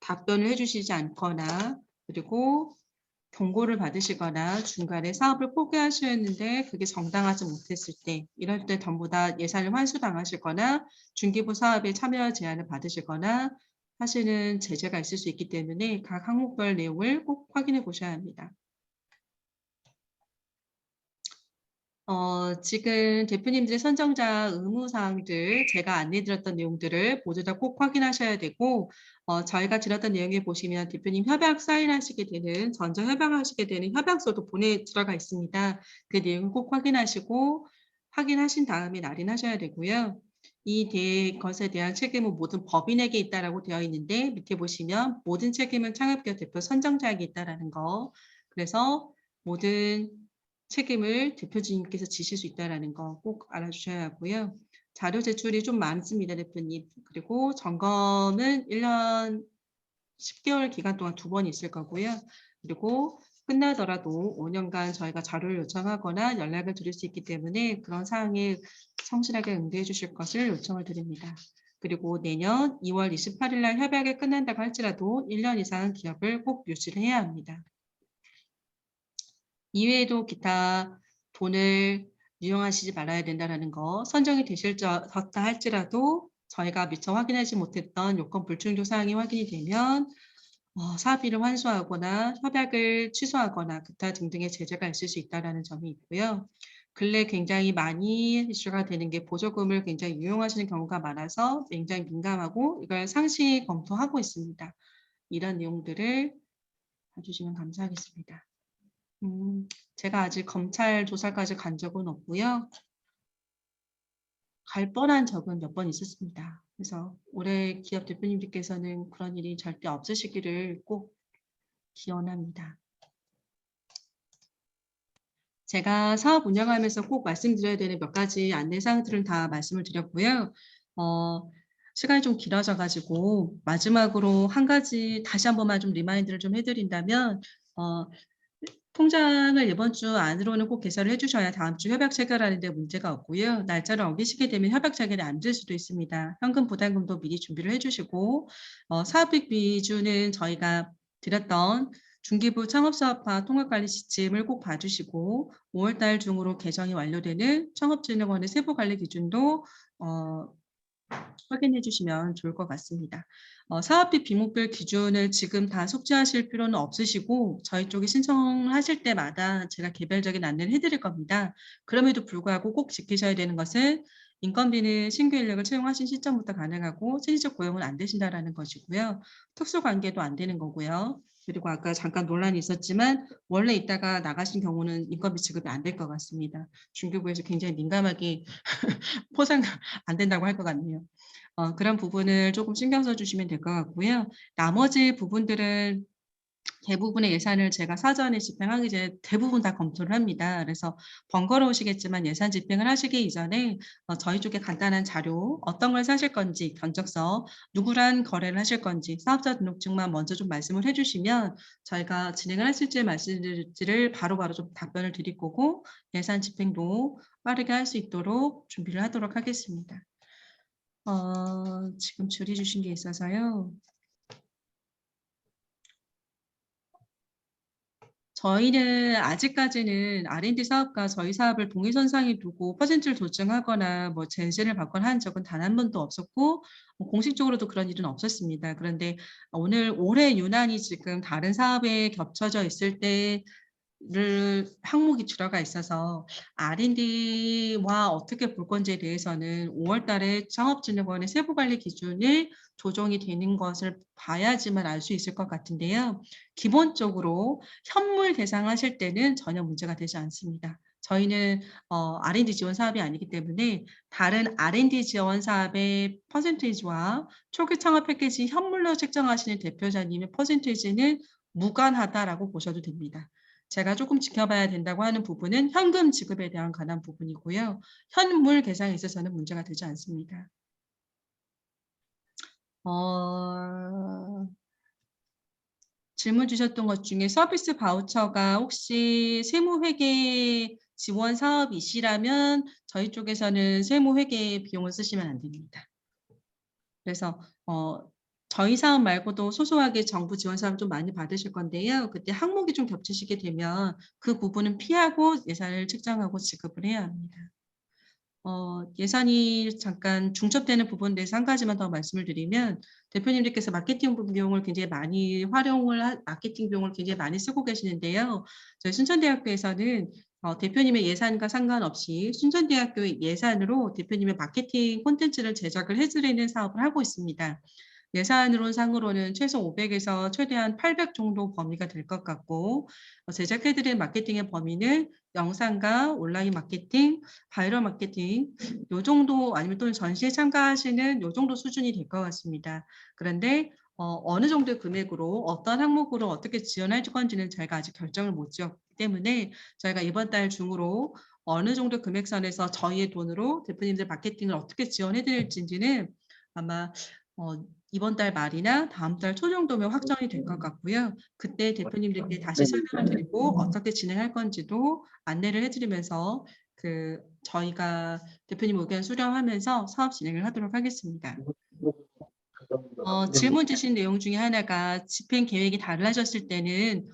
답변을 해주시지 않거나 그리고 경고를 받으시거나 중간에 사업을 포기하셨는데 그게 정당하지 못했을 때 이럴 때 전부 다 예산을 환수당하시거나 중기부 사업에 참여 제한을 받으시거나 하시는 제재가 있을 수 있기 때문에 각 항목별 내용을 꼭 확인해 보셔야 합니다. 지금 대표님들의 선정자 의무사항들 제가 안내드렸던 내용들을 모두 다 꼭 확인하셔야 되고 저희가 드렸던 내용에 보시면 대표님 협약 사인하시게 되는 전자 협약하시게 되는 협약서도 들어가 있습니다. 그 내용을 꼭 확인하시고 확인하신 다음에 날인하셔야 되고요. 이 것에 대한 책임은 모든 법인에게 있다라고 되어 있는데 밑에 보시면 모든 책임은 창업기업 대표 선정자에게 있다라는 거. 그래서 모든 책임을 대표님께서 지실 수 있다는 거 꼭 알아주셔야 하고요. 자료 제출이 좀 많습니다, 대표님. 그리고 점검은 1년 10개월 기간 동안 2번 있을 거고요. 그리고 끝나더라도 5년간 저희가 자료를 요청하거나 연락을 드릴 수 있기 때문에 그런 사항에 성실하게 응대해 주실 것을 요청을 드립니다. 그리고 내년 2월 28일 날 협약이 끝난다고 할지라도 1년 이상 기업을 꼭 유지를 해야 합니다. 이외에도 기타 돈을 유용하시지 말아야 된다는 거, 선정이 되셨다 할지라도 저희가 미처 확인하지 못했던 요건 불충족 사항이 확인이 되면 사업비를 환수하거나 협약을 취소하거나 기타 등등의 제재가 있을 수 있다는 점이 있고요. 근래 굉장히 많이 이슈가 되는 게 보조금을 굉장히 유용하시는 경우가 많아서 굉장히 민감하고 이걸 상시 검토하고 있습니다. 이런 내용들을 봐주시면 감사하겠습니다. 제가 아직 검찰 조사까지 간 적은 없고요. 갈 뻔한 적은 몇 번 있었습니다. 그래서 올해 기업 대표님들께서는 그런 일이 절대 없으시기를 꼭 기원합니다. 제가 사업 운영하면서 꼭 말씀드려야 되는 몇 가지 안내사항들은 다 말씀을 드렸고요. 시간이 좀 길어져 가지고 마지막으로 한 가지 다시 한 번만 좀 리마인드를 좀 해드린다면 통장을 이번 주 안으로는 꼭 개설을 해주셔야 다음 주 협약 체결하는 데 문제가 없고요. 날짜를 어기시게 되면 협약 체결이 안 될 수도 있습니다. 현금 부담금도 미리 준비를 해주시고 사업비 비준은 저희가 드렸던 중기부 창업사업화 통합관리 시스템을 꼭 봐주시고 5월달 중으로 개정이 완료되는 창업진흥원의 세부관리 기준도 확인해 주시면 좋을 것 같습니다. 사업비 비목별 기준을 지금 다 숙지하실 필요는 없으시고 저희 쪽에 신청하실 때마다 제가 개별적인 안내를 해드릴 겁니다. 그럼에도 불구하고 꼭 지키셔야 되는 것은 인건비는 신규 인력을 채용하신 시점부터 가능하고 실질적 고용은 안 되신다는 것이고요. 특수관계도 안 되는 거고요. 그리고 아까 잠깐 논란이 있었지만 원래 있다가 나가신 경우는 인건비 지급이 안 될 것 같습니다. 중기부에서 굉장히 민감하게 포상 안 된다고 할 것 같네요. 그런 부분을 조금 신경 써주시면 될 것 같고요. 나머지 부분들은 대부분의 예산을 제가 사전에 집행하기 전에 대부분 다 검토를 합니다. 그래서 번거로우시겠지만 예산 집행을 하시기 이전에 저희 쪽에 간단한 자료, 어떤 걸 사실 건지, 견적서, 누구랑 거래를 하실 건지, 사업자 등록증만 먼저 좀 말씀을 해주시면 저희가 진행을 하실지 말씀드릴지를 바로바로 좀 답변을 드릴 거고 예산 집행도 빠르게 할 수 있도록 준비를 하도록 하겠습니다. 지금 질의 주신 게 있어서요. 저희는 아직까지는 R&D 사업과 저희 사업을 동일선상에 두고 퍼센트를 조정하거나 뭐 제재를 받거나 한 적은 단 한 번도 없었고 공식적으로도 그런 일은 없었습니다. 그런데 올해 유난히 지금 다른 사업에 겹쳐져 있을 때를 항목이 들어가 있어서 R&D와 어떻게 볼 건지에 대해서는 5월 달에 창업진흥원의 세부관리 기준이 조정이 되는 것을 봐야지만 알 수 있을 것 같은데요. 기본적으로 현물 대상하실 때는 전혀 문제가 되지 않습니다. 저희는 R&D 지원 사업이 아니기 때문에 다른 R&D 지원 사업의 퍼센테이지와 초기 창업 패키지 현물로 책정하시는 대표자님의 퍼센테이지는 무관하다라고 보셔도 됩니다. 제가 조금 지켜봐야 된다고 하는 부분은 현금 지급에 대한 관한 부분이고요. 현물 계상에 있어서는 문제가 되지 않습니다. 질문 주셨던 것 중에 서비스 바우처가 혹시 세무회계 지원 사업이시라면 저희 쪽에서는 세무회계 비용을 쓰시면 안 됩니다. 그래서 저희 사업 말고도 소소하게 정부 지원 사업 좀 많이 받으실 건데요. 그때 항목이 좀 겹치시게 되면 그 부분은 피하고 예산을 책정하고 지급을 해야 합니다. 예산이 잠깐 중첩되는 부분에 대해서 한 가지만 더 말씀을 드리면 대표님들께서 마케팅 비용을 굉장히 많이 마케팅 비용을 굉장히 많이 쓰고 계시는데요. 저희 순천대학교에서는 대표님의 예산과 상관없이 순천대학교의 예산으로 대표님의 마케팅 콘텐츠를 제작을 해드리는 사업을 하고 있습니다. 예산으로는 최소 500에서 최대한 800 정도 범위가 될 것 같고 제작해드린 마케팅의 범위는 영상과 온라인 마케팅, 바이럴 마케팅 요 정도 아니면 또는 전시에 참가하시는 요 정도 수준이 될 것 같습니다. 그런데 어느 정도의 금액으로 어떤 항목으로 어떻게 지원할 건지는 저희가 아직 결정을 못 지었기 때문에 저희가 이번 달 중으로 어느 정도 금액선에서 저희의 돈으로 대표님들 마케팅을 어떻게 지원해 드릴지는 아마 이번 달 말이나 다음 달 초 정도면 확정이 될 것 같고요. 그때 대표님들께 다시 설명을 드리고 어떻게 진행할 건지도 안내를 해드리면서 저희가 대표님 의견 수렴하면서 사업 진행을 하도록 하겠습니다. 질문 주신 내용 중에 하나가 집행 계획이 달라졌을 때는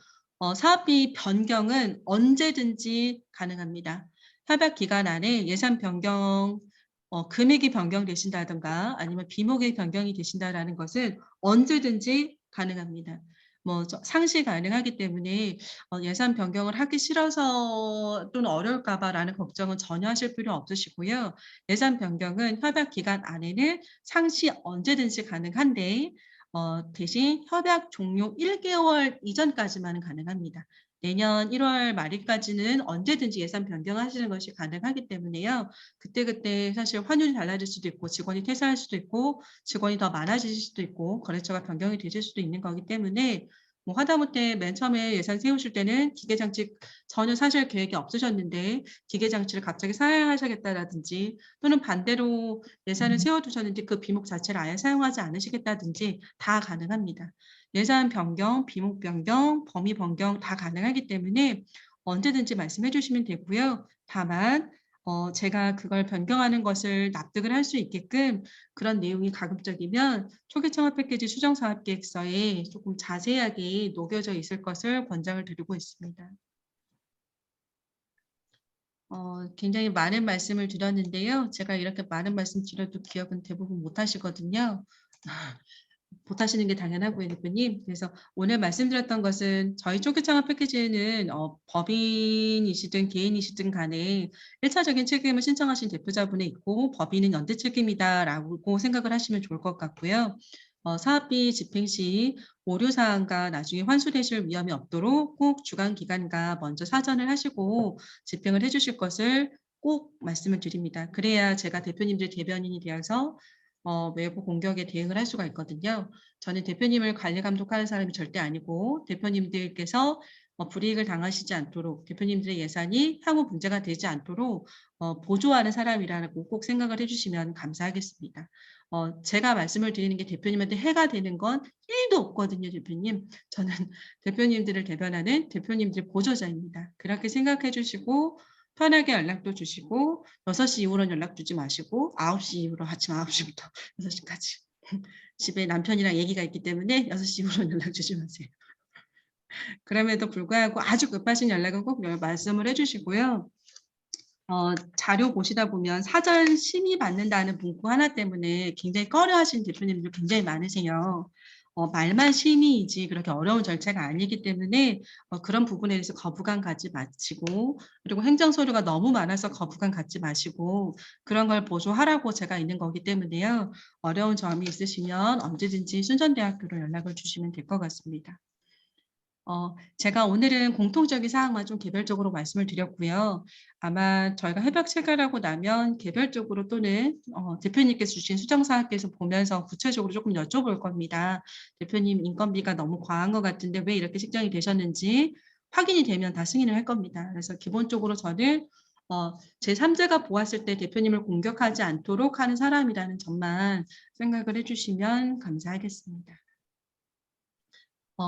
사업비 변경은 언제든지 가능합니다. 협약 기간 안에 예산 변경, 금액이 변경되신다든가 아니면 비목이 변경이 되신다라는 것은 언제든지 가능합니다. 상시 가능하기 때문에 예산 변경을 하기 싫어서 또는 어려울까 봐라는 걱정은 전혀 하실 필요 없으시고요. 예산 변경은 협약 기간 안에는 상시 언제든지 가능한데 대신 협약 종료 1개월 이전까지만은 가능합니다. 내년 1월 말일까지는 언제든지 예산 변경하시는 것이 가능하기 때문에요. 그때그때 사실 환율이 달라질 수도 있고 직원이 퇴사할 수도 있고 직원이 더 많아질 수도 있고 거래처가 변경이 되실 수도 있는 거기 때문에 하다못해 맨 처음에 예산 세우실 때는 기계장치 전혀 사실 계획이 없으셨는데 기계장치를 갑자기 사용하시겠다라든지 또는 반대로 예산을 세워두셨는데 그 비목 자체를 아예 사용하지 않으시겠다든지 다 가능합니다. 예산 변경, 비목 변경, 범위 변경 다 가능하기 때문에 언제든지 말씀해 주시면 되고요. 다만 제가 그걸 변경하는 것을 납득을 할 수 있게끔 그런 내용이 가급적이면 초기 창업 패키지 수정 사업 계획서에 조금 자세하게 녹여져 있을 것을 권장을 드리고 있습니다. 굉장히 많은 말씀을 드렸는데요. 제가 이렇게 많은 말씀 드려도 기억은 대부분 못 하시거든요. 못 하시는 게 당연하고요, 대표님. 그래서 오늘 말씀드렸던 것은 저희 초기 창업 패키지는 법인이시든 개인이시든 간에 1차적인 책임을 신청하신 대표자분에 있고 법인은 연대 책임이다라고 생각을 하시면 좋을 것 같고요. 사업비 집행 시 오류사항과 나중에 환수되실 위험이 없도록 꼭 주관기관과 먼저 사전을 하시고 집행을 해주실 것을 꼭 말씀을 드립니다. 그래야 제가 대표님들 대변인이 되어서 외부 공격에 대응을 할 수가 있거든요. 저는 대표님을 관리 감독하는 사람이 절대 아니고 대표님들께서 불이익을 당하시지 않도록 대표님들의 예산이 향후 문제가 되지 않도록 보조하는 사람이라고 꼭 생각을 해주시면 감사하겠습니다. 제가 말씀을 드리는 게 대표님한테 해가 되는 건 1도 없거든요, 대표님. 저는 대표님들을 대변하는 대표님들 보조자입니다. 그렇게 생각해 주시고 편하게 연락도 주시고 6시 이후로는 연락 주지 마시고 9시 이후로 아침 9시부터 6시까지 집에 남편이랑 얘기가 있기 때문에 6시 이후로는 연락 주지 마세요. 그럼에도 불구하고 아주 급하신 연락은 꼭 말씀을 해주시고요. 자료 보시다 보면 사전 심의 받는다는 문구 하나 때문에 굉장히 꺼려하시는 대표님들 굉장히 많으세요. 말만 심의이지 그렇게 어려운 절차가 아니기 때문에 그런 부분에 대해서 거부감 갖지 마시고 그리고 행정서류가 너무 많아서 거부감 갖지 마시고 그런 걸 보조하라고 제가 있는 거기 때문에요. 어려운 점이 있으시면 언제든지 순천대학교로 연락을 주시면 될 것 같습니다. 제가 오늘은 공통적인 사항만 좀 개별적으로 말씀을 드렸고요. 아마 저희가 협약 체결하고 나면 개별적으로 또는 대표님께서 주신 수정사항께서 보면서 구체적으로 조금 여쭤볼 겁니다. 대표님 인건비가 너무 과한 것 같은데 왜 이렇게 책정이 되셨는지 확인이 되면 다 승인을 할 겁니다. 그래서 기본적으로 저는 제3자가 보았을 때 대표님을 공격하지 않도록 하는 사람이라는 점만 생각을 해주시면 감사하겠습니다.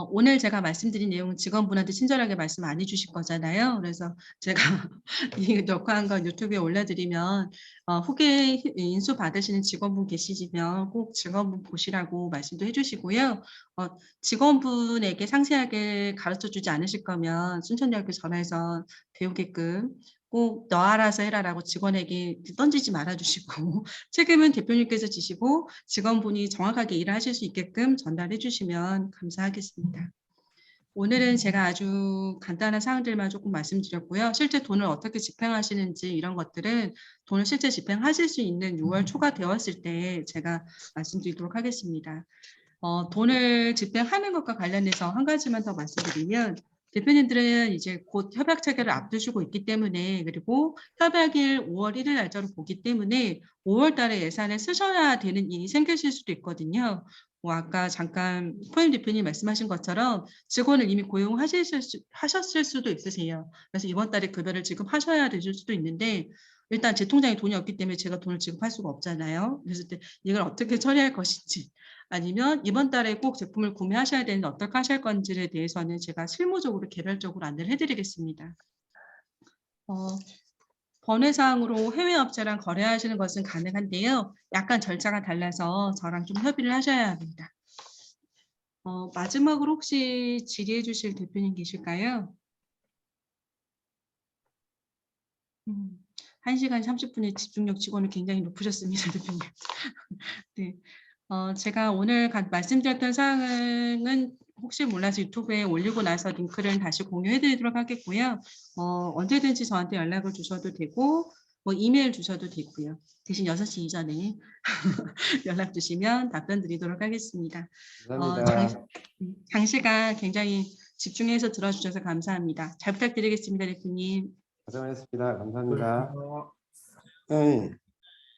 오늘 제가 말씀드린 내용은 직원분한테 친절하게 말씀 안 해주실 거잖아요. 그래서 제가 이 녹화한 건 유튜브에 올려드리면 후기 인수 받으시는 직원분 계시면 꼭 직원분 보시라고 말씀도 해주시고요. 직원분에게 상세하게 가르쳐주지 않으실 거면 순천대학교 전화해서 배우게끔 꼭 너 알아서 해라라고 직원에게 던지지 말아주시고 책임은 대표님께서 지시고 직원분이 정확하게 일을 하실 수 있게끔 전달해 주시면 감사하겠습니다. 오늘은 제가 아주 간단한 사항들만 조금 말씀드렸고요. 실제 돈을 어떻게 집행하시는지 이런 것들은 돈을 실제 집행하실 수 있는 6월 초가 되었을 때 제가 말씀드리도록 하겠습니다. 돈을 집행하는 것과 관련해서 한 가지만 더 말씀드리면 대표님들은 이제 곧 협약 체결을 앞두시고 있기 때문에 그리고 협약일 5월 1일 날짜로 보기 때문에 5월 달에 예산을 쓰셔야 되는 일이 생기실 수도 있거든요. 뭐 아까 잠깐 포엠 대표님 말씀하신 것처럼 직원을 이미 하셨을 수도 있으세요. 그래서 이번 달에 급여를 지급하셔야 되실 수도 있는데 일단 제 통장에 돈이 없기 때문에 제가 돈을 지급할 수가 없잖아요. 그래서 이걸 어떻게 처리할 것인지 아니면 이번 달에 꼭 제품을 구매하셔야 되는데 어떻게 하실 건지에 대해서는 제가 실무적으로 개별적으로 안내를 해드리겠습니다. 번외사항으로 해외 업체랑 거래하시는 것은 가능한데요. 약간 절차가 달라서 저랑 좀 협의를 하셔야 합니다. 마지막으로 혹시 질의해 주실 대표님 계실까요? 1시간 30분의 집중력 직원을 굉장히 높으셨습니다, 대표님. 네. 제가 오늘 말씀드렸던 사항은 혹시 몰라서 유튜브에 올리고 나서 링크를 다시 공유해 드리도록 하겠고요. 언제든지 저한테 연락을 주셔도 되고 뭐 이메일 주셔도 되고요. 대신 6시 이전에 연락 주시면 답변 드리도록 하겠습니다. 감사합니다. 장시간 굉장히 집중해서 들어주셔서 감사합니다. 잘 부탁드리겠습니다, 대표님. 고생하셨습니다. 감사합니다. 네.